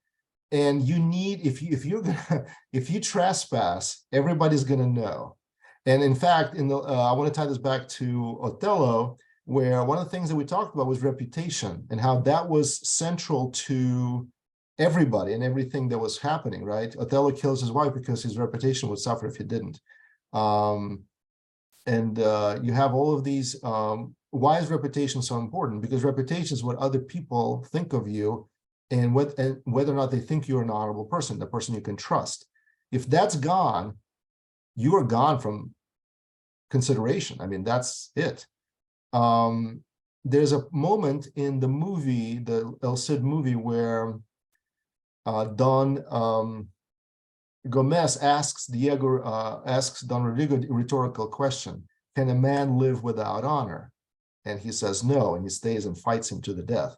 And you need, if you trespass, everybody's gonna know. And in fact, I want to tie this back to Othello, where one of the things that we talked about was reputation, and how that was central to everybody and everything that was happening, right? Othello kills his wife because his reputation would suffer if he didn't. You have all of these. Why is reputation so important? Because reputation is what other people think of you, and whether or not they think you're an honorable person, the person you can trust. If that's gone, you are gone from consideration. I mean, that's it. There's a moment in the movie, the El Cid movie, where Don Gomez asks Don Rodrigo a rhetorical question: can a man live without honor? And he says no, and he stays and fights him to the death.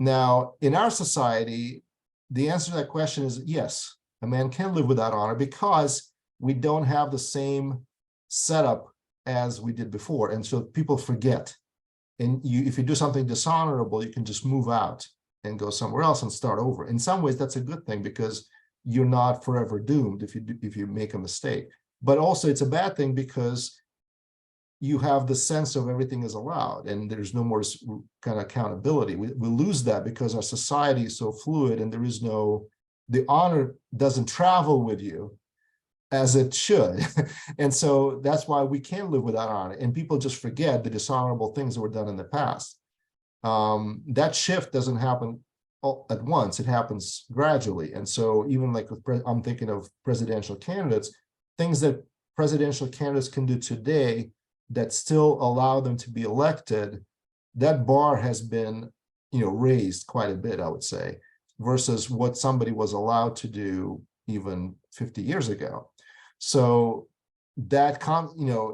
Now, in our society, the answer to that question is yes, a man can live without honor, because we don't have the same setup as we did before. And so people forget. And if you do something dishonorable, you can just move out and go somewhere else and start over. In some ways, that's a good thing, because you're not forever doomed if you make a mistake. But also it's a bad thing, because you have the sense of everything is allowed, and there's no more kind of accountability. We lose that because our society is so fluid, and the honor doesn't travel with you as it should. And so that's why we can't live without honor, and people just forget the dishonorable things that were done in the past. That shift doesn't happen at once, it happens gradually. And so even like I'm thinking of presidential candidates, things that presidential candidates can do today that still allow them to be elected, that bar has been, raised quite a bit, I would say, versus what somebody was allowed to do even 50 years ago. So that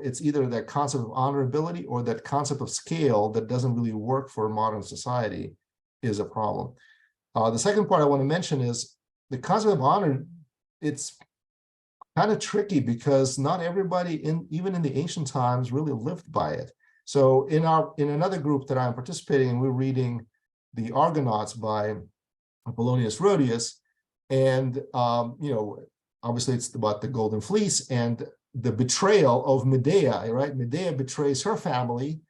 it's either that concept of honorability or that concept of scale that doesn't really work for modern society is a problem. The second part I want to mention is the concept of honor. It's kind of tricky, because not everybody even in the ancient times really lived by it. So in another group that I'm participating in, we're reading the Argonauts by Apollonius Rhodius, and obviously it's about the Golden Fleece and the betrayal of Medea, right? Medea betrays her family,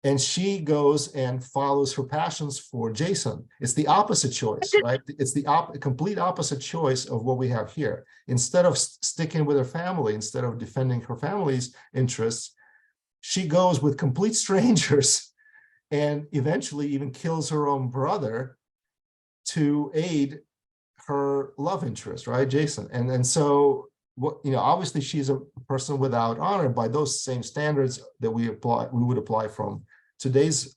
and she goes and follows her passions for Jason. It's the opposite choice, right? It's the complete opposite choice of what we have here. Instead of sticking with her family, instead of defending her family's interests, she goes with complete strangers and eventually even kills her own brother to aid her love interest, right, Jason? And so what, you know, obviously she's a person without honor by those same standards that we would apply from today's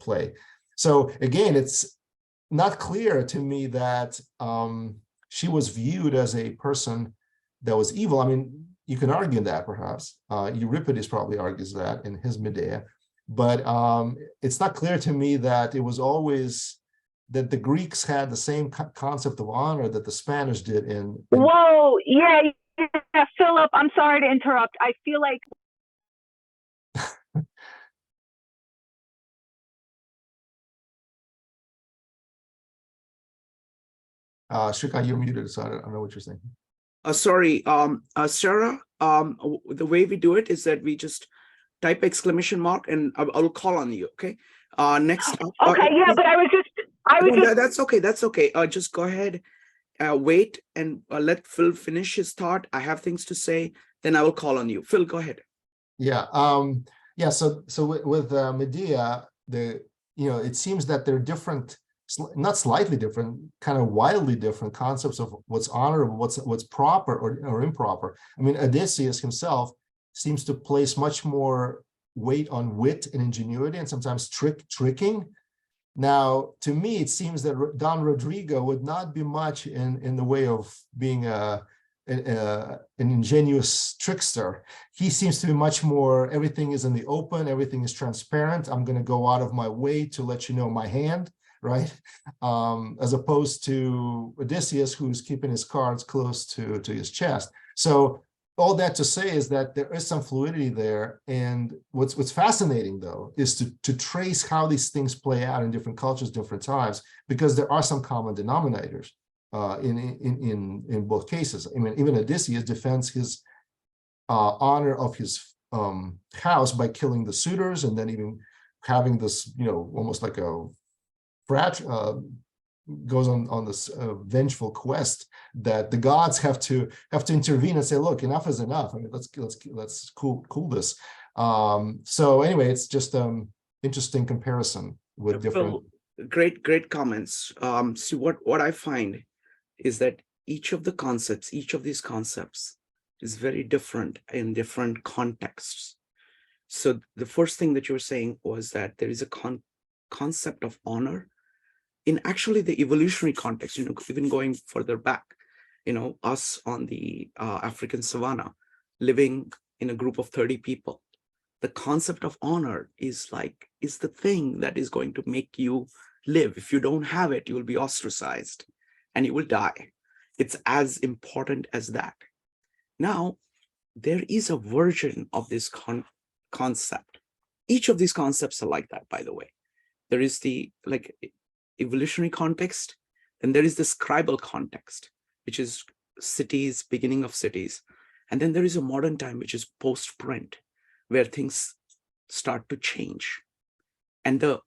play. So again, it's not clear to me that she was viewed as a person that was evil. I mean, you can argue that perhaps. Euripides probably argues that in his Medea, but it's not clear to me that it was always that the Greeks had the same concept of honor that the Spanish did in Whoa, yeah, Philip, I'm sorry to interrupt. I feel like Shrika, you're muted, so I don't know what you're saying. Sorry, Sarah, the way we do it is that we just type exclamation mark and I'll call on you, okay? Next. okay, yeah, but I was just That's okay, that's okay. Just go ahead, wait and let Phil finish his thought. I have things to say, then I will call on you. Phil, go ahead. Yeah, yeah. So with Medea, it seems that they're different, not slightly different, kind of wildly different concepts of what's honorable, what's proper or improper. I mean, Odysseus himself seems to place much more weight on wit and ingenuity and sometimes tricking. Now, to me, it seems that Don Rodrigo would not be much in the way of being an ingenious trickster. He seems to be much more, everything is in the open, everything is transparent. I'm going to go out of my way to let you know my hand, right? As opposed to Odysseus, who's keeping his cards close to his chest. So all that to say is that there is some fluidity there. And what's fascinating, though, is to trace how these things play out in different cultures, different times, because there are some common denominators in both cases. I mean, even Odysseus defends his honor of his house by killing the suitors, and then even having this, almost like a frat goes on this vengeful quest that the gods have to intervene and say, look, enough is enough. I mean, let's cool this. So anyway, it's just interesting comparison with different. Great comments. See, what I find is that each of these concepts is very different in different contexts. So the first thing that you were saying was that there is a concept of honor in actually the evolutionary context, even going further back, us on the African savanna, living in a group of 30 people. The concept of honor is the thing that is going to make you live. If you don't have it, you will be ostracized and you will die. It's as important as that. Now, there is a version of this concept. Each of these concepts are like that, by the way. There is the evolutionary context, and there is the scribal context, which is cities, beginning of cities. And then there is a modern time, which is post-print, where things start to change. And the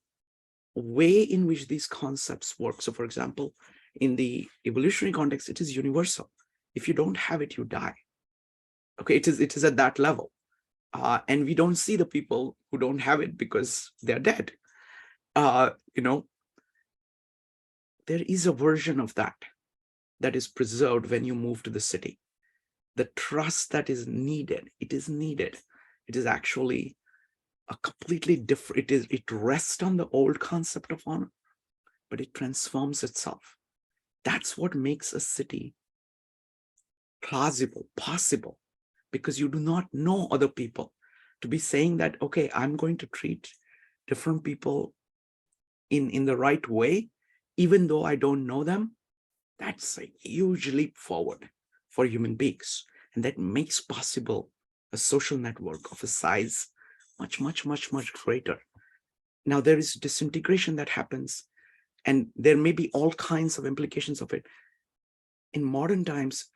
way in which these concepts work, so for example, in the evolutionary context, it is universal. If you don't have it, you die. Okay, it is at that level. And we don't see the people who don't have it because they're dead. There is a version of that is preserved when you move to the city. The trust that is needed, it is needed. It is actually a completely different, it rests on the old concept of honor, but it transforms itself. That's what makes a city plausible, possible, because you do not know other people. To be saying that, okay, I'm going to treat different people in the right way, even though I don't know them, that's a huge leap forward for human beings. And that makes possible a social network of a size much, much, much, much greater. Now, there is disintegration that happens, and there may be all kinds of implications of it. In modern times,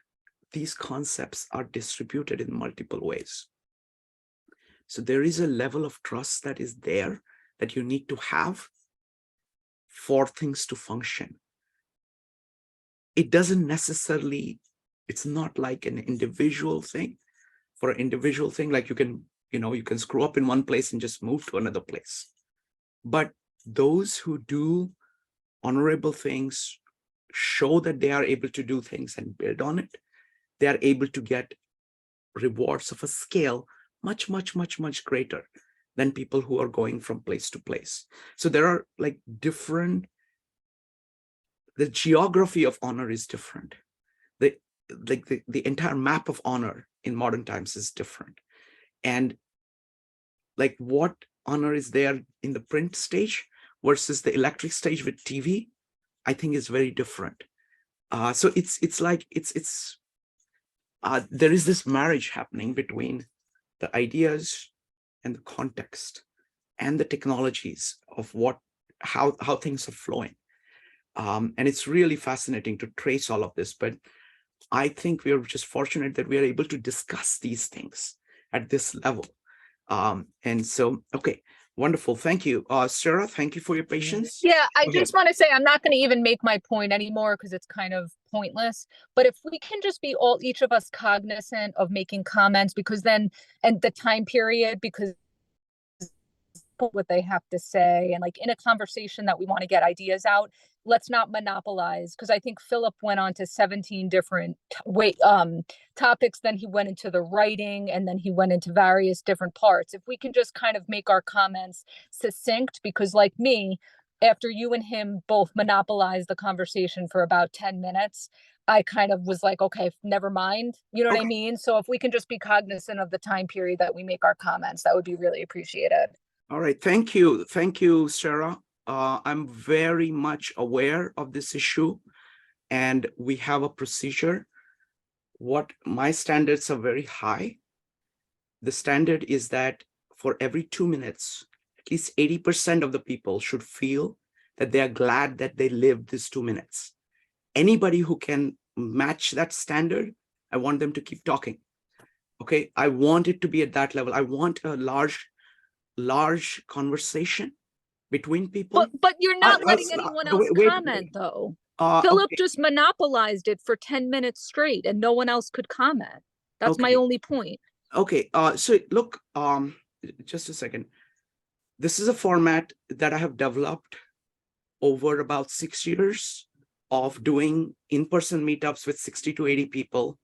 these concepts are distributed in multiple ways. So there is a level of trust that is there that you need to have for things to function. It doesn't necessarily, it's not like an individual thing. For an individual thing, like you can You can screw up in one place and just move to another place. But those who do honorable things, show that they are able to do things and build on it, they are able to get rewards of a scale much, much, much, much greater than people who are going from place to place. So there are like different, the geography of honor is different. The entire map of honor in modern times is different. And like what honor is there in the print stage versus the electric stage with TV, I think is very different. So there is this marriage happening between the ideas and the context and the technologies of how things are flowing. And it's really fascinating to trace all of this, but I think we are just fortunate that we are able to discuss these things at this level. And so, okay, wonderful. Thank you. Sarah, thank you for your patience. Yeah, I Go just ahead. want to say I'm not going to even make my point anymore because it's kind of pointless. But if we can just be each of us cognizant of making comments, because then, and the time period, because what they have to say, and like in a conversation that we want to get ideas out, let's not monopolize, because I think Philip went on to 17 different topics, then he went into the writing, and then he went into various different parts. If we can just kind of make our comments succinct, because like me, after you and him both monopolized the conversation for about 10 minutes, I kind of was like, okay, never mind. You know what I mean? So if we can just be cognizant of the time period that we make our comments, that would be really appreciated. All right, thank you. Thank you, Sarah. I'm very much aware of this issue, and we have a procedure. My standards are very high. The standard is that for every 2 minutes, at least 80% of the people should feel that they are glad that they lived these 2 minutes. Anybody who can match that standard, I want them to keep talking. Okay, I want it to be at that level. I want a large conversation between people. But you're not letting anyone else comment, though. Philip just monopolized it for 10 minutes straight and no one else could comment. That's my only point. Okay, so look, just a second. This is a format that I have developed over about 6 years of doing in-person meetups with 60 to 80 people,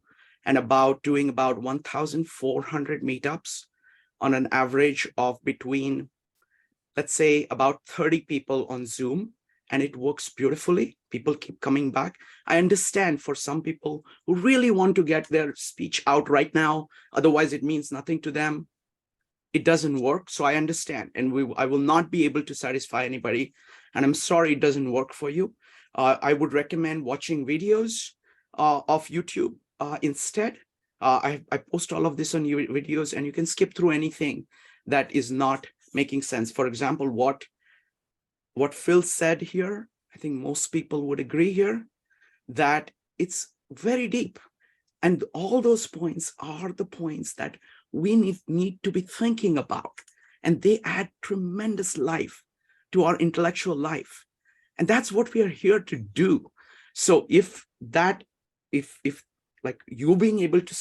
and doing about 1,400 meetups on an average of between, let's say, about 30 people on Zoom, and it works beautifully. People keep coming back. I understand for some people who really want to get their speech out right now, otherwise it means nothing to them, it doesn't work. So I understand, and I will not be able to satisfy anybody, and I'm sorry it doesn't work for you. I would recommend watching videos of YouTube instead. I post all of this on videos, and you can skip through anything that is not making sense. For example, what Phil said here, I think most people would agree here, that it's very deep. And all those points are the points that we need to be thinking about. And they add tremendous life to our intellectual life. And that's what we are here to do. So if like you being able to,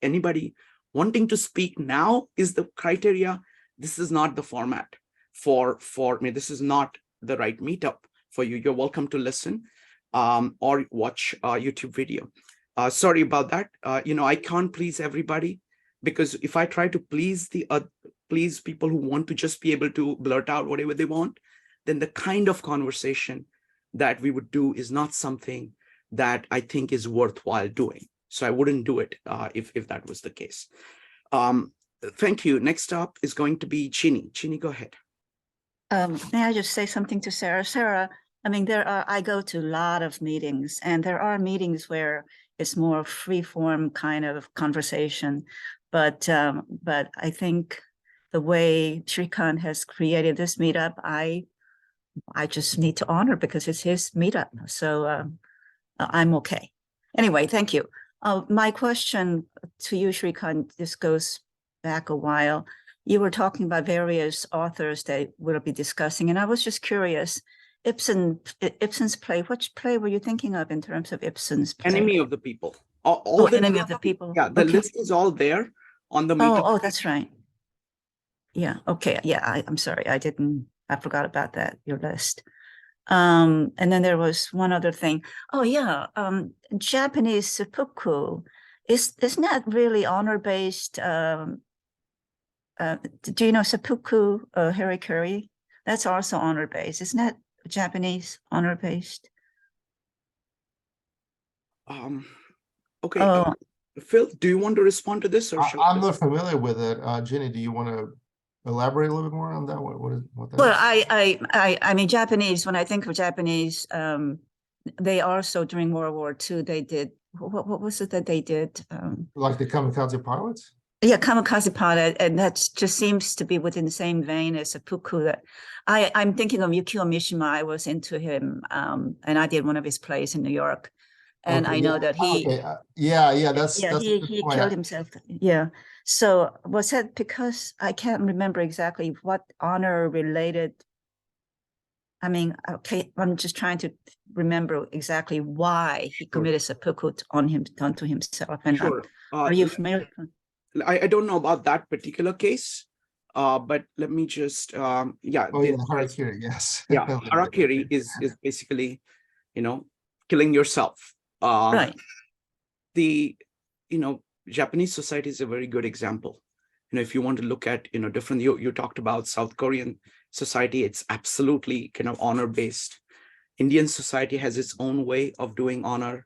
anybody wanting to speak now is the criteria, this is not the format for me. This is not the right meetup for you. You're welcome to listen or watch a YouTube video. Sorry about that. I can't please everybody, because if I try to please people who want to just be able to blurt out whatever they want, then the kind of conversation that we would do is not something that I think is worthwhile doing. So I wouldn't do it if that was the case. Thank you. Next up is going to be Chini. Chini, go ahead. May I just say something to Sarah? Sarah, I mean, I go to a lot of meetings, and there are meetings where it's more free-form kind of conversation. But I think the way Shrikant has created this meetup, I just need to honor, because it's his meetup. So I'm okay. Anyway, thank you. My question to you, Shrikant, this goes back a while. You were talking about various authors that we'll be discussing, and I was just curious, Ibsen's play, which play were you thinking of in terms of Ibsen's play? Enemy of the People. Enemy of the People. Yeah, the list is all there on the meetup. Oh, that's right. Yeah, okay, yeah, I'm sorry, I forgot about that, your list. And then there was one other thing. Oh yeah, Japanese seppuku isn't that really honor-based? Do you know seppuku harikiri? That's also honor-based. Isn't that Japanese honor-based? Okay, Oh, Phil, do you want to respond to this, or should I'm not familiar with it. Ginny, do you want to elaborate a little bit more on that? What that well, is? I mean, Japanese, when I think of Japanese, they also during World War II, they did, what was it that they did? Like the kamikaze pilots? Yeah, kamikaze pilot, and that just seems to be within the same vein as seppuku. That I'm thinking of Yukio Mishima. I was into him, and I did one of his plays in New York, and Okay, I know that he, okay, yeah, that's yeah, a good he point. killed himself. Yeah. So was that because I can't remember exactly what honor related? I mean, okay, I'm just trying to remember exactly why he committed seppuku onto himself. And sure. are you familiar? I don't know about that particular case, but let me just yeah. Oh yeah, harakiri, yes. Yeah, harakiri is basically, killing yourself. Right. The Japanese society is a very good example. If you want to look at different, you talked about South Korean society, it's absolutely kind of honor based. Indian society has its own way of doing honor,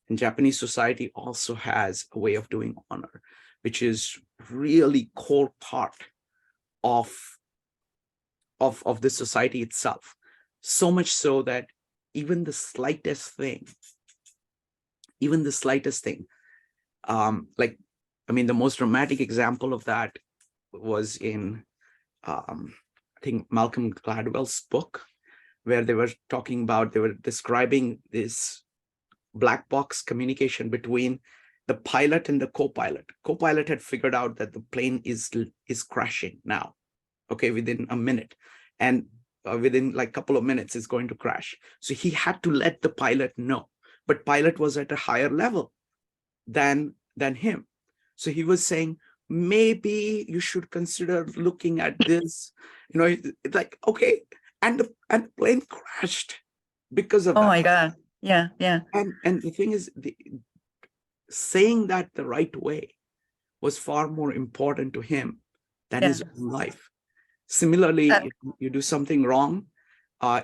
and Japanese society also has a way of doing honor, which is really core part of the society itself. So much so that even the slightest thing, like, I mean, the most dramatic example of that was in I think Malcolm Gladwell's book, where they were describing this black box communication between the pilot and the co-pilot. Co-pilot had figured out that the plane is crashing now, okay, within a minute, and within like a couple of minutes it's going to crash. So he had to let the pilot know, but pilot was at a higher level than him. So he was saying, maybe you should consider looking at this, it's like, okay, and the plane crashed because of Oh that. my God. Yeah, yeah. And the thing is, saying that the right way was far more important to him than his own life. Similarly, if you do something wrong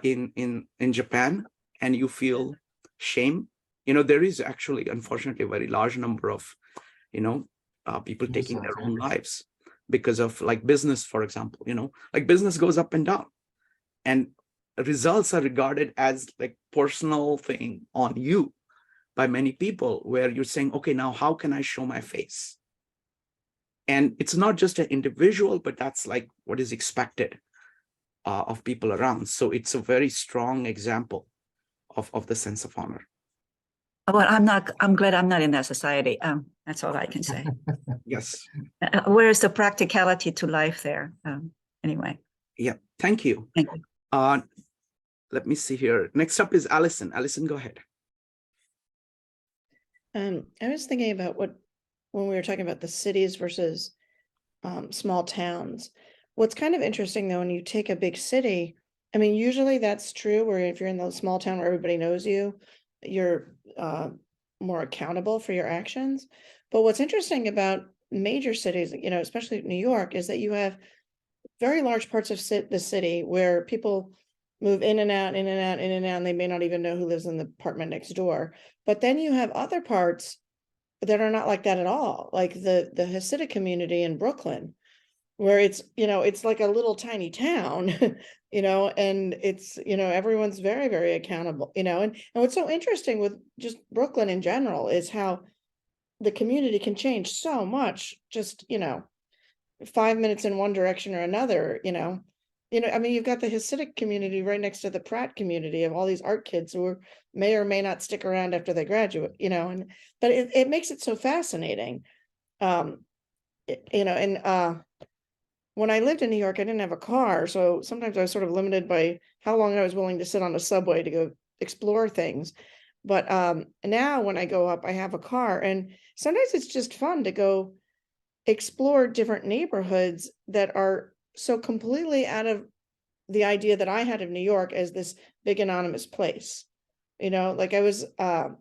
in Japan and you feel shame, there is actually, unfortunately, a very large number of people taking their own lives because of, like, business, for example. Like, business goes up and down, and results are regarded as like personal thing on you by many people, where you're saying, okay, now how can I show my face? And it's not just an individual, but that's like what is expected of people around. So it's a very strong example of the sense of honor. Well, I'm glad I'm not in that society. That's all I can say. Yes. Where's the practicality to life there? Anyway. Yeah, thank you. Thank you. Let me see here. Next up is Allison. Allison, go ahead. I was thinking about when we were talking about the cities versus small towns. What's kind of interesting, though, when you take a big city, I mean, usually that's true, where if you're in the small town where everybody knows you, you're more accountable for your actions. But what's interesting about major cities, especially New York, is that you have very large parts of the city where people move in and out, in and out, in and out, and they may not even know who lives in the apartment next door. But then you have other parts that are not like that at all, like the Hasidic community in Brooklyn, where it's like a little tiny town, and it's, everyone's very, very accountable, and what's so interesting with just Brooklyn in general is how the community can change so much, just 5 minutes in one direction or another. I mean, you've got the Hasidic community right next to the Pratt community of all these art kids who may or may not stick around after they graduate, but it makes it so fascinating. When I lived in New York, I didn't have a car, so sometimes I was sort of limited by how long I was willing to sit on a subway to go explore things. But now when I go up, I have a car, and sometimes it's just fun to go explore different neighborhoods that are so completely out of the idea that I had of New York as this big anonymous place. You know, like I was about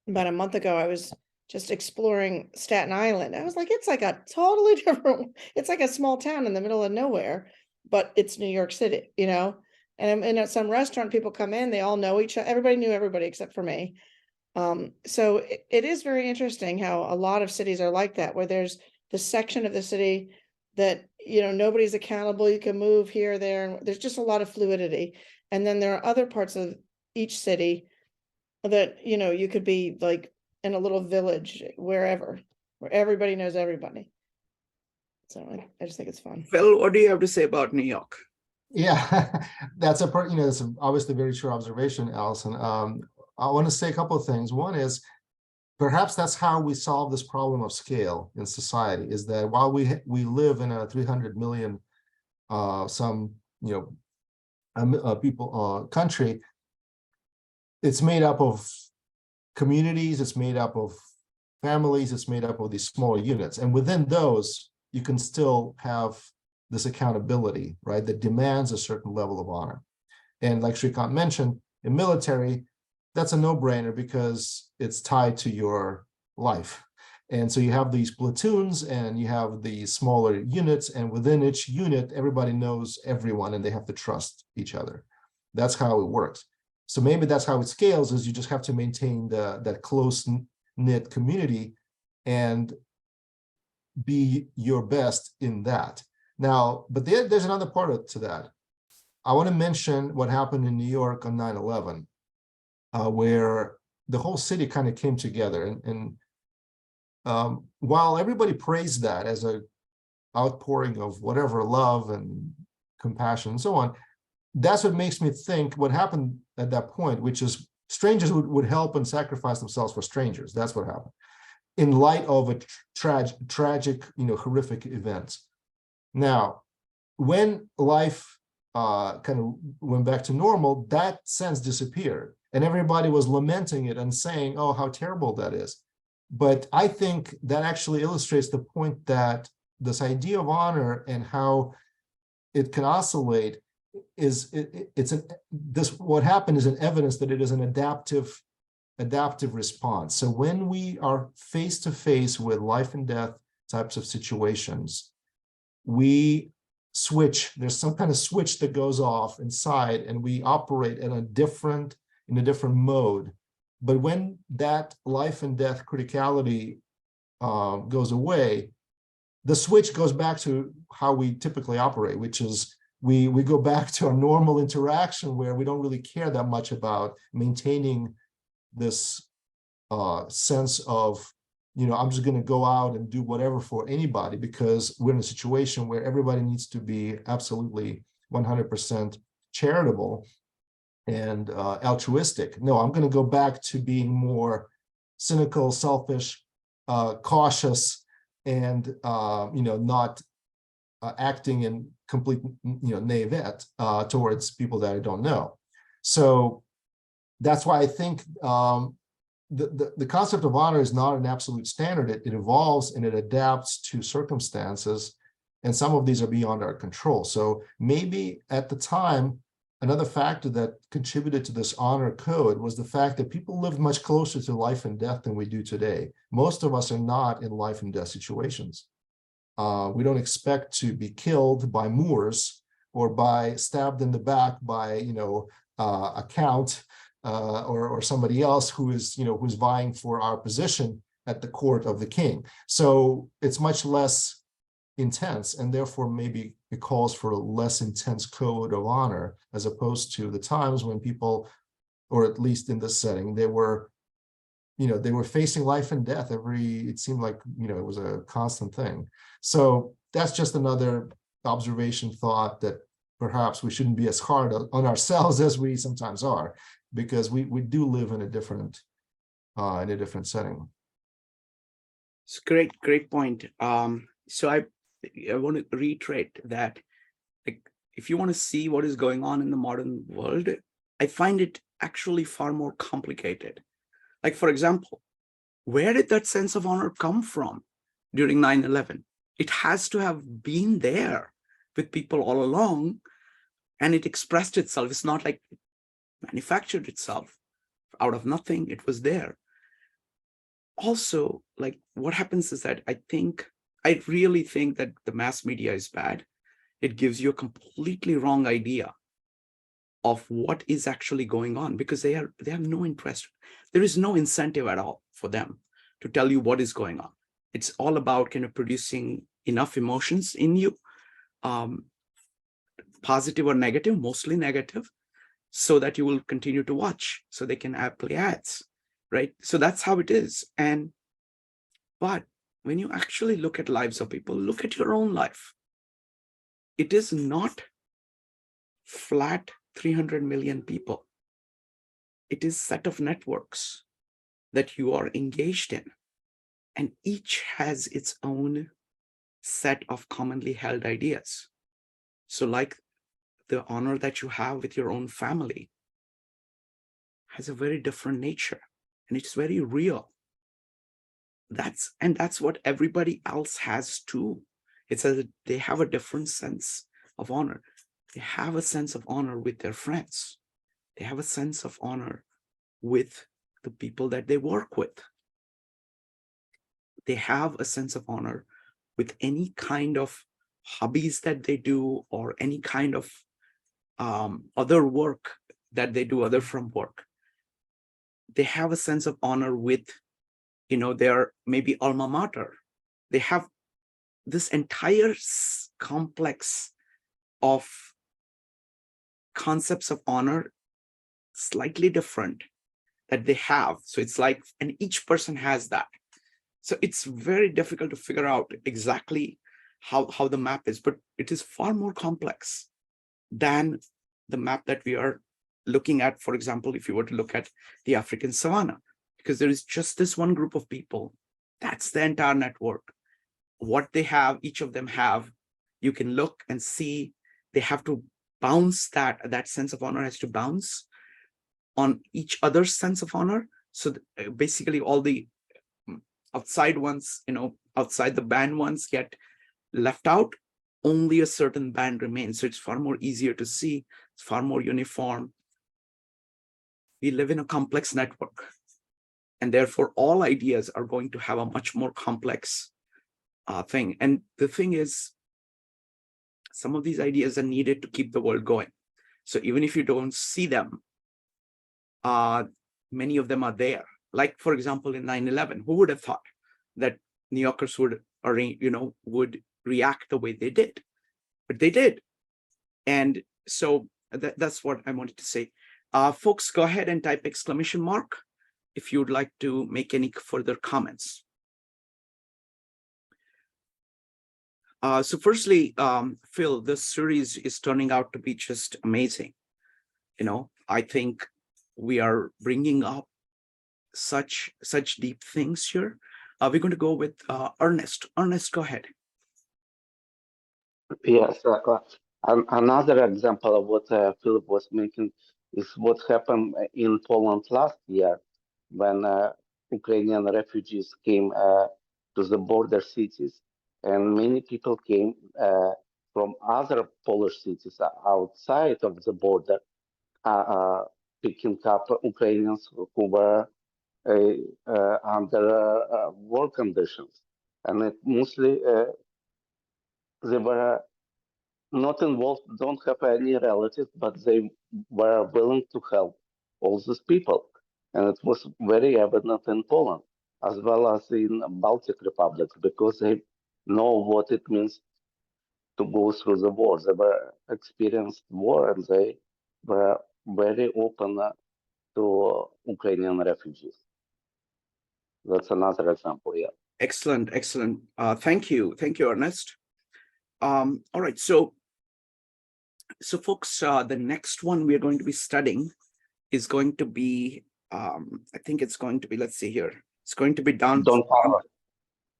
a month ago, I was just exploring Staten Island. I was like, it's like a totally different, it's like a small town in the middle of nowhere, but it's New York City, you know? And at some restaurant, people come in, they all know each other. Everybody knew everybody except for me. So it is very interesting how a lot of cities are like that, where there's the section of the city that, you know, nobody's accountable. You can move here, there, and there's just a lot of fluidity. And then there are other parts of each city that, you know, you could be like in a little village, wherever, where everybody knows everybody. So I just think it's fun. Phil, what do you have to say about New York? Yeah, that's that's obviously a very true observation, Allison. I want to say a couple of things. One is, perhaps that's how we solve this problem of scale in society, is that while we live in a 300 million people country, it's made up of communities, it's made up of families, it's made up of these smaller units. And within those, you can still have this accountability, right, that demands a certain level of honor. And like Shrikant mentioned, in military, that's a no-brainer because it's tied to your life. And so you have these platoons and you have these smaller units, and within each unit, everybody knows everyone and they have to trust each other. That's how it works. So maybe that's how it scales, is you just have to maintain that close-knit community and be your best in that. Now, but there's another part to that. I want to mention what happened in New York on 9/11, where the whole city kind of came together. And while everybody praised that as a outpouring of whatever love and compassion and so on, that's what makes me think what happened at that point, which is strangers would help and sacrifice themselves for strangers. That's what happened in light of a tragic, horrific events. Now, when life kind of went back to normal, that sense disappeared, and everybody was lamenting it and saying, "Oh, how terrible that is." But I think that actually illustrates the point that this idea of honor and how it can oscillate what happened is an evidence that it is an adaptive response. So when we are face to face with life and death types of situations, we switch. There's some kind of switch that goes off inside, and we operate in a different mode. But when that life and death criticality goes away, the switch goes back to how we typically operate, which is we go back to our normal interaction where we don't really care that much about maintaining this sense of, I'm just going to go out and do whatever for anybody, because we're in a situation where everybody needs to be absolutely 100% charitable and altruistic. No, I'm going to go back to being more cynical, selfish, cautious, and not acting in complete naivete towards people that I don't know. So that's why I think the concept of honor is not an absolute standard. It evolves and it adapts to circumstances, and some of these are beyond our control. So maybe at the time, another factor that contributed to this honor code was the fact that people lived much closer to life and death than we do today. Most of us are not in life and death situations. We don't expect to be killed by Moors or by stabbed in the back by a count or somebody else who is who's vying for our position at the court of the king. So it's much less intense, and therefore maybe it calls for a less intense code of honor, as opposed to the times when people, or at least in this setting, they were facing life and death it seemed like it was a constant thing. So that's just another observation, thought that perhaps we shouldn't be as hard on ourselves as we sometimes are, because we do live in a different setting. It's great point. So I want to reiterate that, like, if you want to see what is going on in the modern world, I find it actually far more complicated. Like, for example, where did that sense of honor come from during 9/11? It has to have been there with people all along, and it expressed itself. It's not like it manufactured itself out of nothing. It was there. Also, like, what happens is that I really think that the mass media is bad. It gives you a completely wrong idea of what is actually going on, because they have no interest. There is no incentive at all for them to tell you what is going on. It's all about kind of producing enough emotions in you, positive or negative, mostly negative, so that you will continue to watch, so they can play ads, right? So that's how it is. But when you actually look at lives of people, look at your own life. It is not flat 300 million people. It is a set of networks that you are engaged in, and each has its own set of commonly held ideas. So like the honor that you have with your own family has a very different nature, and it's very real. That's what everybody else has too. It says that they have a different sense of honor. They have a sense of honor with their friends. They have a sense of honor with the people that they work with. They have a sense of honor with any kind of hobbies that they do, or any kind of other work that they do other from work. They have a sense of honor with, their maybe alma mater. They have this entire complex of concepts of honor, slightly different, that they have. So it's like, and each person has that. So it's very difficult to figure out exactly how the map is, but it is far more complex than the map that we are looking at. For example, if you were to look at the African savanna, because there is just this one group of people, that's the entire network. What they have, each of them have, you can look and see, they have to bounce that sense of honor has to bounce on each other's sense of honor. So basically all the outside ones, outside the band ones get left out, only a certain band remains. So it's far more easier to see, it's far more uniform. We live in a complex network, and therefore all ideas are going to have a much more complex thing. And the thing is, some of these ideas are needed to keep the world going. So even if you don't see them, many of them are there. Like, for example, in 9/11, who would have thought that New Yorkers would react the way they did? But they did. And so that's what I wanted to say. Folks, go ahead and type ! If you'd like to make any further comments. So firstly, Phil, this series is turning out to be just amazing. I think we are bringing up such deep things here. We're going to go with Ernest. Ernest, go ahead. Yes, another example of what Philip was making is what happened in Poland last year when Ukrainian refugees came to the border cities, and many people came from other Polish cities outside of the border, picking up Ukrainians who were under war conditions, and it mostly they were not involved, don't have any relatives, but they were willing to help all these people. And it was very evident in Poland, as well as in Baltic republics, because they know what it means to go through the war. They were experienced war, and they were very open to Ukrainian refugees. That's another example, yeah. Excellent. Thank you, Ernest. All right, so folks, the next one we're going to be studying is going to be, I think it's going to be, let's see here. It's going to be Don Carlos.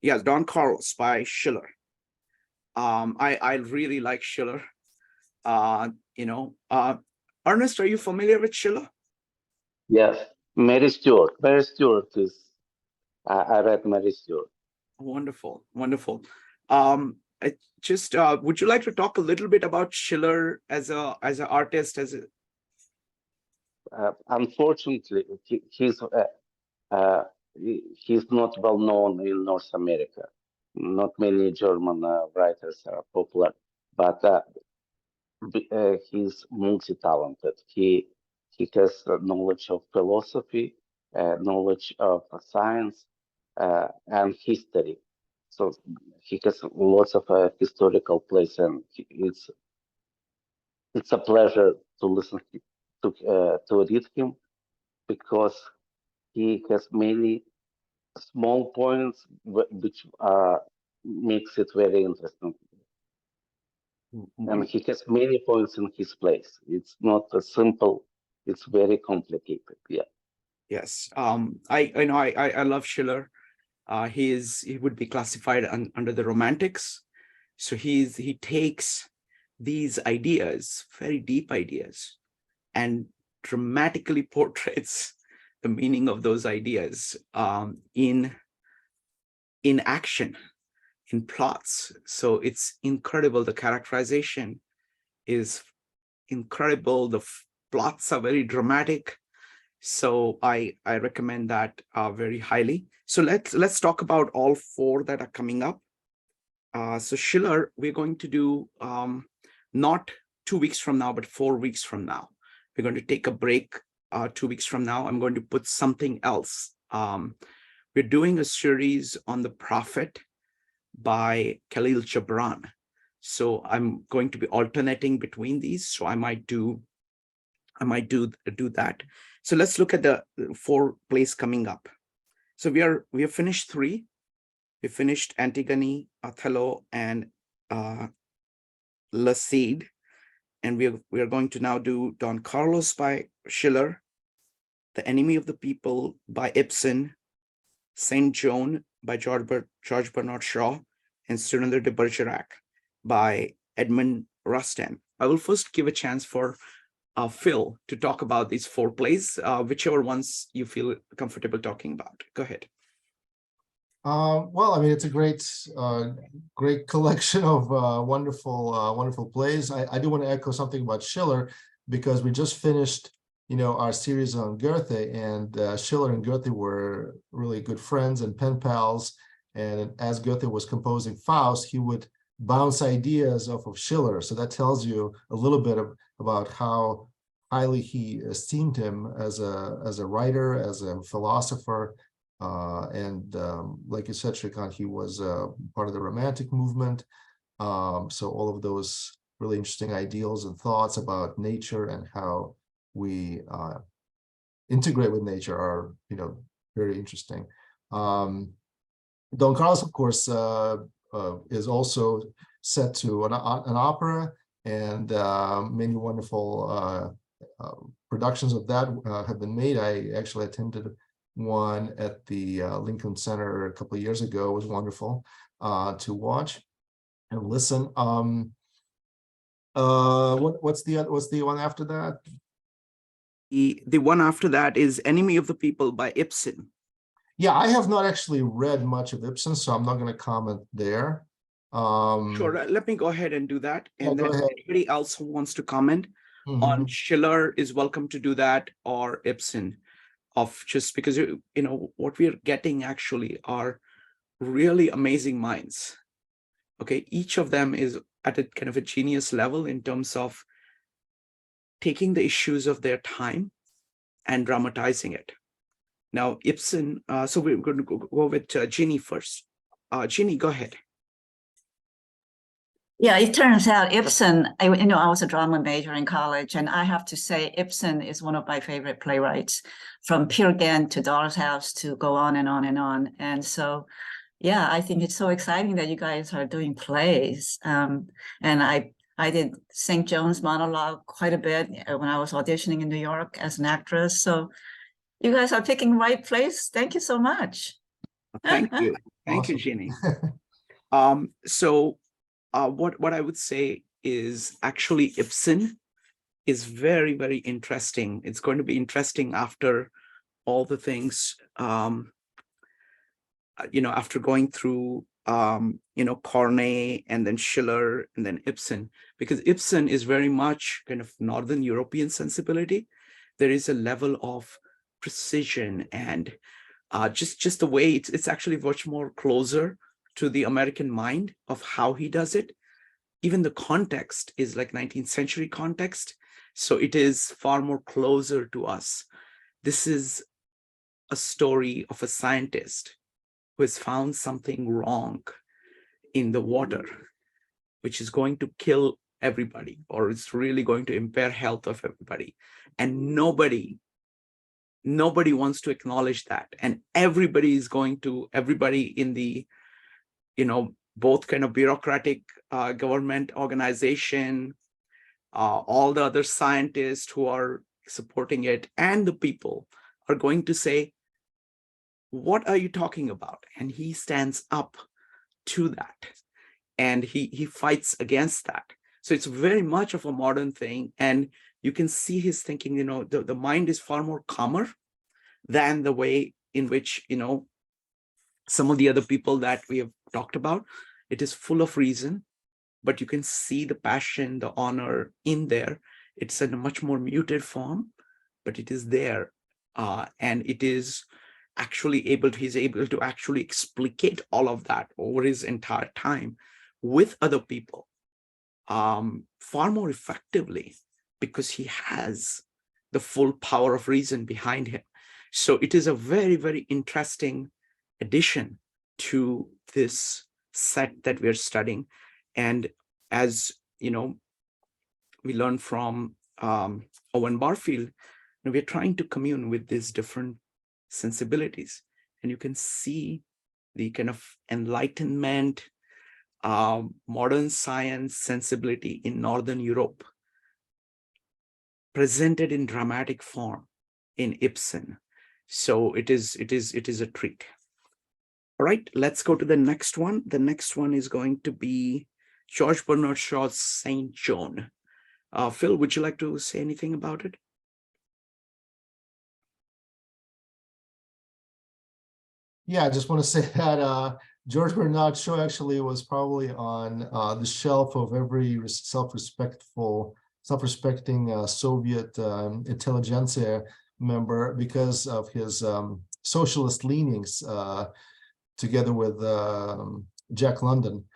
Yes, Don Carlos by Schiller. I really like Schiller. Ernest, are you familiar with Schiller? Yes, Mary Stuart. Mary Stuart is, I read Mary Stuart. Wonderful. just would you like to talk a little bit about Schiller as an artist, Unfortunately, he's not well known in North America. Not many German writers are popular, but he's multi-talented. He has knowledge of philosophy, knowledge of science, and history. So he has lots of historical plays, and it's a pleasure to listen to read him, because he has many small points which makes it very interesting. And he has many points in his plays. It's not a simple, it's very complicated. Yeah. Yes. I love Schiller. He would be classified under the Romantics. So he takes these ideas, very deep ideas, and dramatically portrays the meaning of those ideas in action, in plots. So it's incredible. The characterization is incredible. The plots are very dramatic. So I recommend that very highly. So let's talk about all four that are coming up. So Schiller, we're going to do not 2 weeks from now, but 4 weeks from now. We're going to take a break 2 weeks from now. I'm going to put something else. We're doing a series on the Prophet by Khalil Gibran. So I'm going to be alternating between these. So I might do that. So let's look at the 4 plays coming up. So we have finished 3. We finished Antigone, Othello, and Le Cid. And we are going to now do Don Carlos by Schiller, The Enemy of the People by Ibsen, Saint Joan by George Bernard Shaw, and Cyrano de Bergerac by Edmund Rostand. I will first give a chance for Phil to talk about these 4 plays, whichever ones you feel comfortable talking about. Go ahead. Well, I mean, it's a great collection of wonderful plays. I do want to echo something about Schiller, because we just finished, our series on Goethe, and Schiller and Goethe were really good friends and pen pals. And as Goethe was composing Faust, he would bounce ideas off of Schiller. So that tells you a little bit about how highly he esteemed him as a writer, as a philosopher. And like you said, Shrikant, he was part of the Romantic movement. So all of those really interesting ideals and thoughts about nature and how we integrate with nature are, very interesting. Don Carlos, of course, is also set to an opera, and many wonderful productions of that have been made. I actually attended one at the Lincoln Center a couple of years ago. It was wonderful to watch and listen. What's the one after that? The one after that is Enemy of the People by Ibsen. Yeah, I have not actually read much of Ibsen, so I'm not going to comment there. Sure, let me go ahead and do that. And then anybody else who wants to comment on Schiller is welcome to do that, or Ibsen. Just because what we are getting actually are really amazing minds. Okay, each of them is at a kind of a genius level in terms of taking the issues of their time and dramatizing it. Now Ibsen, so we're going to go with Ginny first. Ginny, go ahead. Yeah, it turns out Ibsen, I was a drama major in college, and I have to say Ibsen is one of my favorite playwrights, from Peer Gynt to Doll's House to go on and on and on. And so, yeah, I think it's so exciting that you guys are doing plays. And I did St. John's monologue quite a bit when I was auditioning in New York as an actress. So you guys are picking the right place. Thank you so much. Thank you. Thank Awesome. you, Ginny. What I would say is actually Ibsen is very, very interesting. It's going to be interesting after all the things, after going through Corneille and then Schiller and then Ibsen, because Ibsen is very much kind of Northern European sensibility. There is a level of precision and just the way it's actually much more closer to the American mind of how he does it. Even the context is like 19th century context. So it is far more closer to us. This is a story of a scientist who has found something wrong in the water, which is going to kill everybody, or it's really going to impair health of everybody. And nobody wants to acknowledge that. And everybody in the, both kind of bureaucratic government organization, all the other scientists who are supporting it, and the people are going to say, what are you talking about? And he stands up to that, and he fights against that. So it's very much of a modern thing, and you can see his thinking. The mind is far more calmer than the way in which some of the other people that we have talked about. It is full of reason, but you can see the passion, the honor in there. It's in a much more muted form, but it is there, and it is actually he's able to actually explicate all of that over his entire time with other people far more effectively, because he has the full power of reason behind him. So it is a very, very interesting addition to this set that we're studying. And as we learn from Owen Barfield, we're trying to commune with these different sensibilities, and you can see the kind of Enlightenment, modern science sensibility in Northern Europe presented in dramatic form in Ibsen. So it is a treat. All right, let's go to the next one. The next one is going to be George Bernard Shaw's Saint Joan. Phil, would you like to say anything about it? Yeah, I just want to say that George Bernard Shaw actually was probably on the shelf of every self-respecting Soviet intelligentsia member, because of his socialist leanings, together with Jack London.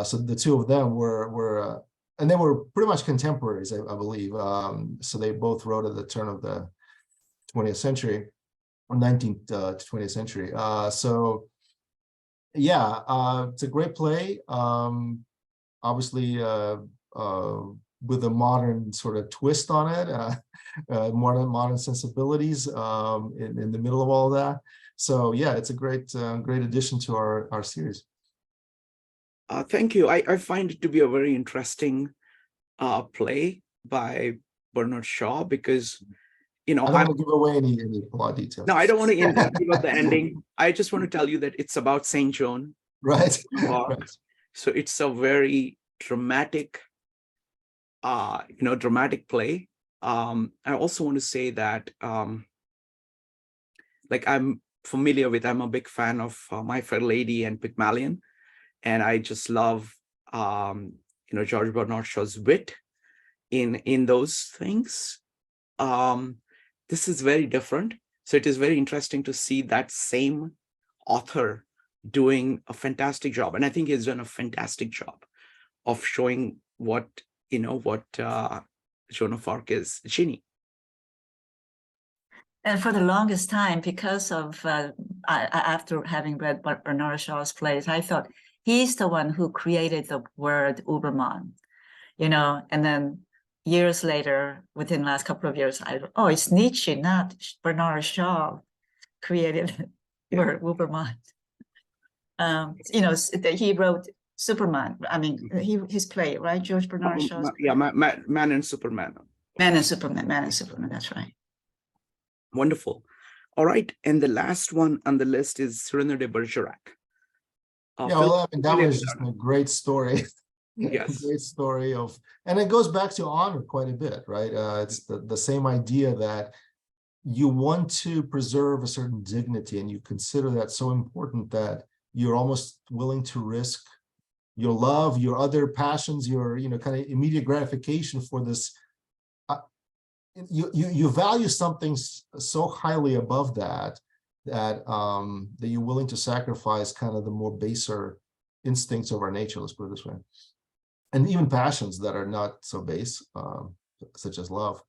So the two of them were and they were pretty much contemporaries, I believe. So they both wrote at the turn of the 20th century, or 19th to 20th century. So yeah, it's a great play. Obviously, with a modern sort of twist on it, modern sensibilities in the middle of all of that. So yeah, it's a great addition to our series. Thank you. I find it to be a very interesting play by Bernard Shaw, because I don't want to give away any plot details. No, I don't want to give up the ending. I just want to tell you that it's about Saint Joan. Right. Right. So it's a very dramatic, dramatic play. I also want to say that, I'm familiar with, I'm a big fan of My Fair Lady and Pygmalion, and I just love, George Bernard Shaw's wit in those things. This is very different. So it is very interesting to see that same author doing a fantastic job. And I think he's done a fantastic job of showing what Joan of Arc is, Ginny. And for the longest time, because of, after having read Bernard Shaw's plays, I thought he's the one who created the word Ubermann, and then years later, within the last couple of years, it's Nietzsche, not Bernard Shaw, created the word Ubermann. He wrote Superman. I mean, his play, right? George Bernard Shaw's play. Yeah, Man and Superman. Man and Superman, that's right. Wonderful. All right, and the last one on the list is Cyrano de Bergerac. That was just a great story. Yes. Great story and it goes back to honor quite a bit, right? It's the same idea that you want to preserve a certain dignity, and you consider that so important that you're almost willing to risk your love, your other passions, your, you know, kind of immediate gratification for this. You value something so highly above that, that you're willing to sacrifice kind of the more baser instincts of our nature, let's put it this way. And even passions that are not so base, such as love.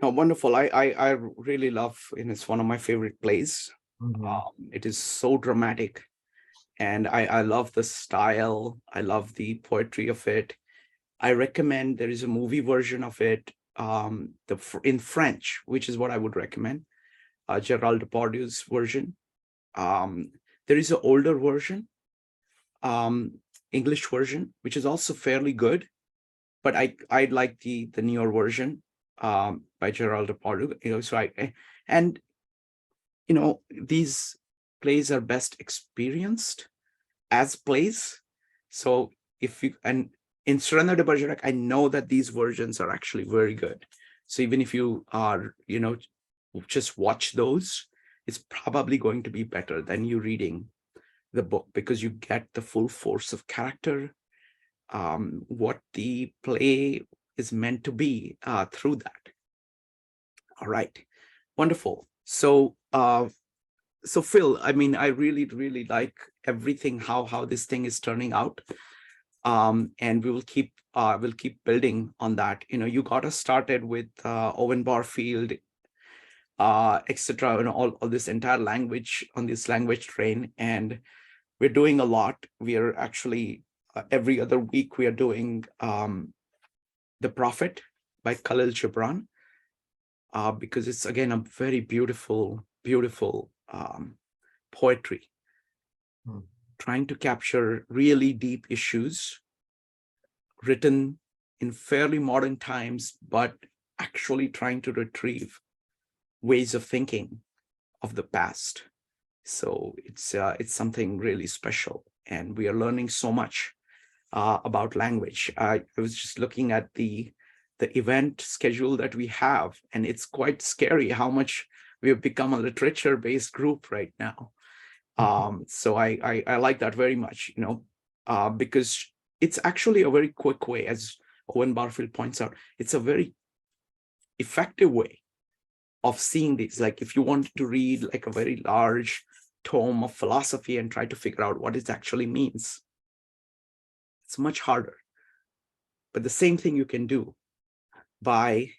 No, wonderful. I really love, and it's one of my favorite plays. Mm-hmm. It is so dramatic, and I love the style. I love the poetry of it. I recommend, there is a movie version of it, in French, which is what I would recommend. Gerald Depardieu's version. There is an older version, English version, which is also fairly good, but I like the newer version by Gerald Depardieu. You know, so and you know, these plays are best experienced as plays. So if you, and in Cyrano de Bergerac, I know that these versions are actually very good. So even if you are, you know, just watch those, it's probably going to be better than you reading the book, because you get the full force of character, what the play is meant to be through that. All right, wonderful. So so Phil, I mean, I really like everything, how this thing is turning out. And we'll keep building on that. You know, you got us started with Owen Barfield, etc., and all this entire language, on this language train, and we're doing a lot. We are actually every other week we are doing The Prophet by Khalil Gibran, because it's again a very beautiful poetry, trying to capture really deep issues written in fairly modern times, but actually trying to retrieve ways of thinking of the past. So it's something really special, and we are learning so much about language. I was just looking at the event schedule that we have, and it's quite scary how much we have become a literature-based group right now. So I like that very much, you know, because it's actually a very quick way, as Owen Barfield points out. It's a very effective way of seeing these. Like if you want to read like a very large tome of philosophy and try to figure out what it actually means, it's much harder. But the same thing you can do by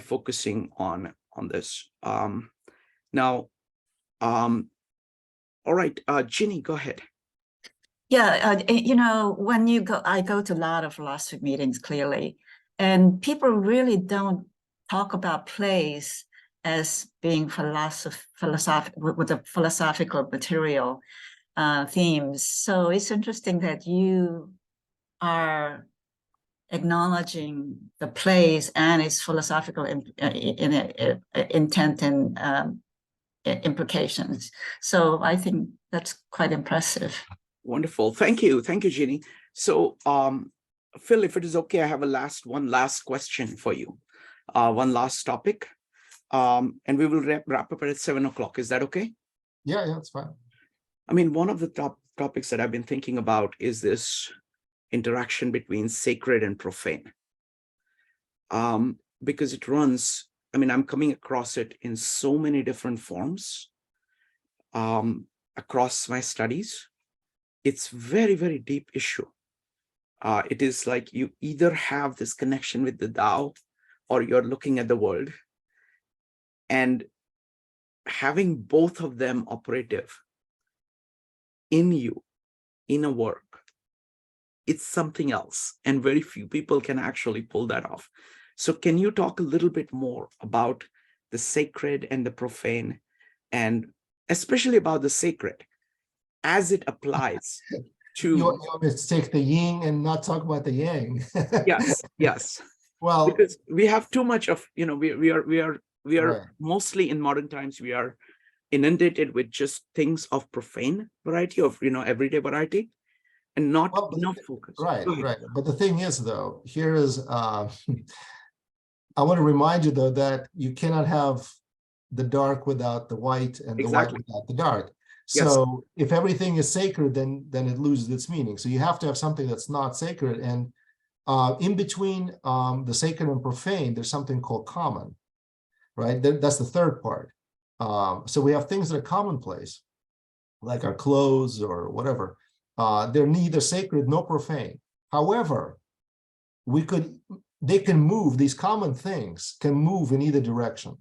focusing on this. Now, all right, Ginny, go ahead. Yeah, you know, when you go, I go to a lot of philosophy meetings, clearly, and people really don't talk about plays as being philosophical with a philosophical material themes. So it's interesting that you are acknowledging the plays and its philosophical intent and implications. So I think that's quite impressive. Wonderful. Thank you, Ginny. So Phil, if it is okay, I have one last question for you, one last topic, and we will wrap up at 7 o'clock. Is that okay? Yeah, that's fine. I mean, one of the top topics that I've been thinking about is this interaction between sacred and profane, because it runs, I mean, I'm coming across it in so many different forms across my studies. It's very deep issue. It is like you either have this connection with the Tao, or you're looking at the world, and having both of them operative in you, in a work, it's something else, and very few people can actually pull that off. So can you talk a little bit more about the sacred and the profane, and especially about the sacred as it applies to— You want me to take the yin and not talk about the yang? Yes. Well, because we have too much of, you know, we are right. Mostly in modern times, we are inundated with just things of profane variety, of, you know, everyday variety, and not enough focus. Right. But the thing is, though, here is, I want to remind you, though, that you cannot have the dark without the white and the white without the dark. Yes. So if everything is sacred, then it loses its meaning. So you have to have something that's not sacred. And in between the sacred and profane, there's something called common, right? That's the third part. So we have things that are commonplace, like our clothes or whatever. They're neither sacred nor profane. However, they can move, these common things can move in either direction.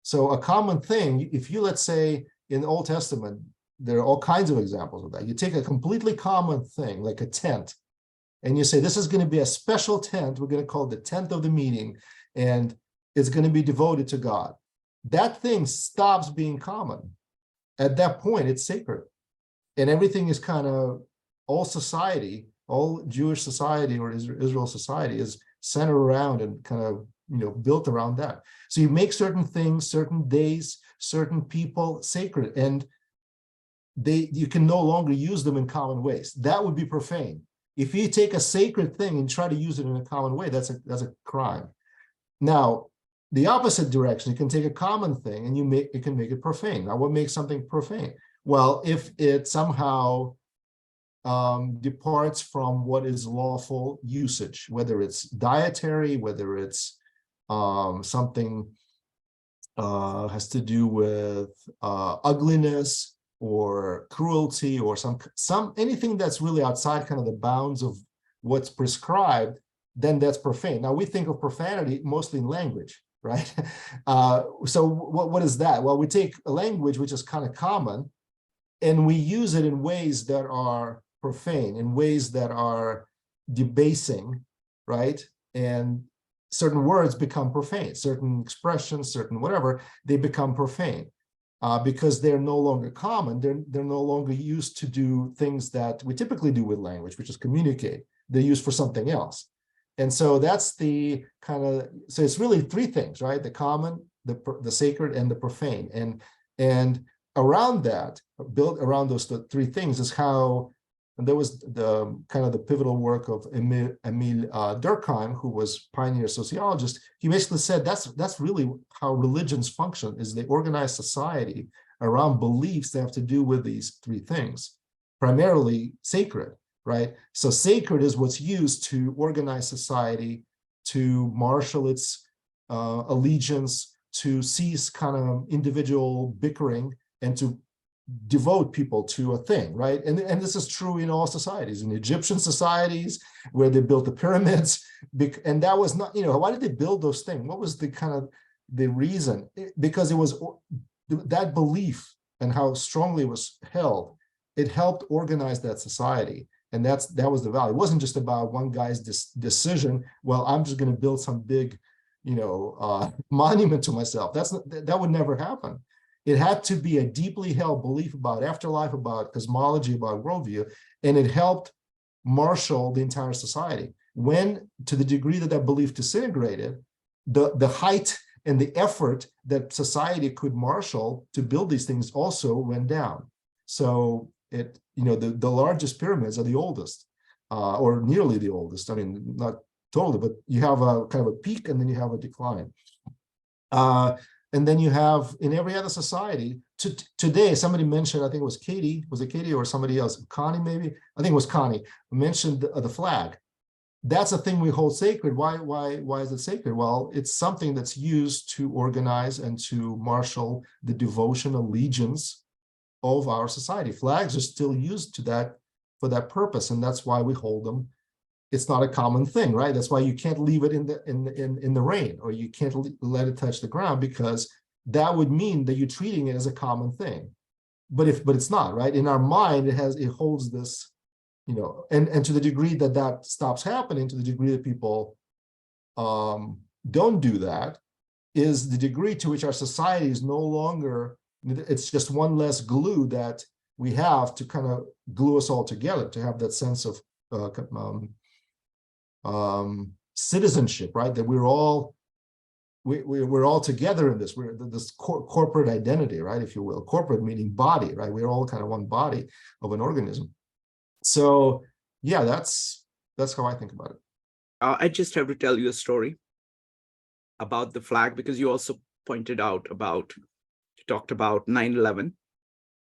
So a common thing, if you, let's say, in the Old Testament, there are all kinds of examples of that. You take a completely common thing, like a tent, and you say, this is going to be a special tent. We're going to call it the tent of the meeting, and it's going to be devoted to God. That thing stops being common. At that point, it's sacred. And everything is kind of, all society, all Jewish society or Israel society is centered around and kind of, built around that. So you make certain things, certain days, certain people sacred, and you can no longer use them in common ways. That would be profane. If you take a sacred thing and try to use it in a common way, that's a crime. Now, the opposite direction, you can take a common thing and you can make it profane. Now, what makes something profane? Well, if it somehow departs from what is lawful usage, whether it's dietary, whether it's something has to do with ugliness or cruelty or anything that's really outside kind of the bounds of what's prescribed, then that's profane. Now we think of profanity mostly in language, right? So what is that? Well, we take a language which is kind of common and we use it in ways that are profane, in ways that are debasing, right? And certain words become profane, certain expressions, certain whatever, they become profane because they're no longer common. They're no longer used to do things that we typically do with language, which is communicate. They're used for something else. And so that's the kind of, so it's really three things, right? The common, the sacred, and the profane. And around that, built around those three things is how, and there was the kind of the pivotal work of Emil Durkheim, who was pioneer sociologist. He basically said that's really how religions function, is they organize society around beliefs that have to do with these three things, primarily sacred, right? So sacred is what's used to organize society, to marshal its allegiance, to cease kind of individual bickering, and to devote people to a thing, right? And this is true in all societies, in Egyptian societies where they built the pyramids, and that was not, why did they build those things? What was the kind of the reason? Because it was that belief and how strongly it was held, it helped organize that society. And that was the value. It wasn't just about one guy's decision, well, I'm just going to build some big, monument to myself. That would never happen. It had to be a deeply held belief about afterlife, about cosmology, about worldview, and it helped marshal the entire society. When, to the degree that that belief disintegrated, the height and the effort that society could marshal to build these things also went down. So the largest pyramids are the oldest, or nearly the oldest. I mean, not totally, but you have a kind of a peak and then you have a decline. And then you have in every other society today, somebody mentioned, I think it was Katie, was it Katie or somebody else? Connie, maybe? I think it was Connie, mentioned the flag. That's a thing we hold sacred. Why is it sacred? Well, it's something that's used to organize and to marshal the devotion, allegiance of our society. Flags are still used for that purpose, and that's why we hold them. It's not a common thing, right? That's why you can't leave it in the rain, or you can't let it touch the ground, because that would mean that you're treating it as a common thing. But it's not, right? In our mind, it holds this, and to the degree that that stops happening, to the degree that people don't do that, is the degree to which our society is no longer, it's just one less glue that we have to kind of glue us all together, to have that sense of citizenship, right? That we're all together in this. We're this corporate identity, right? If you will, corporate meaning body, right? We're all kind of one body of an organism. So yeah, that's how I think about it. I just have to tell you a story about the flag, because you also pointed out you talked about 9/11.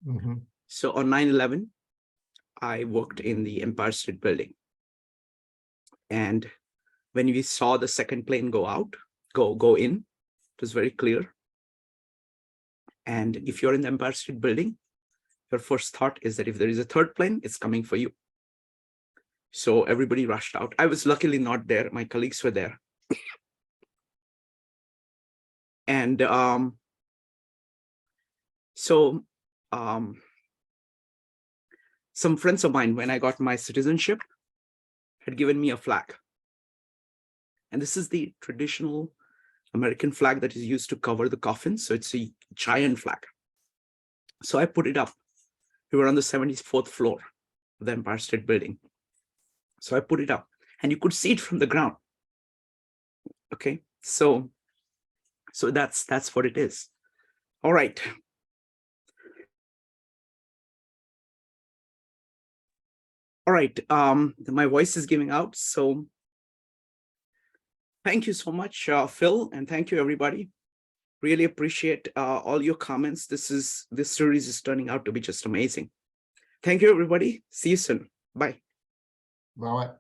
Mhm. So on 9/11, I worked in the Empire State Building. And when we saw the second plane go in, it was very clear. And if you're in the Empire State Building, your first thought is that if there is a third plane, it's coming for you. So everybody rushed out. I was luckily not there. My colleagues were there. And some friends of mine, when I got my citizenship, had given me a flag. And this is the traditional American flag that is used to cover the coffin. So it's a giant flag. So I put it up. We were on the 74th floor of the Empire State Building. So I put it up and you could see it from the ground. Okay, so that's what it is. All right. All right, my voice is giving out. So thank you so much, Phil, and thank you, everybody. Really appreciate all your comments. This series is turning out to be just amazing. Thank you, everybody. See you soon. Bye. Bye.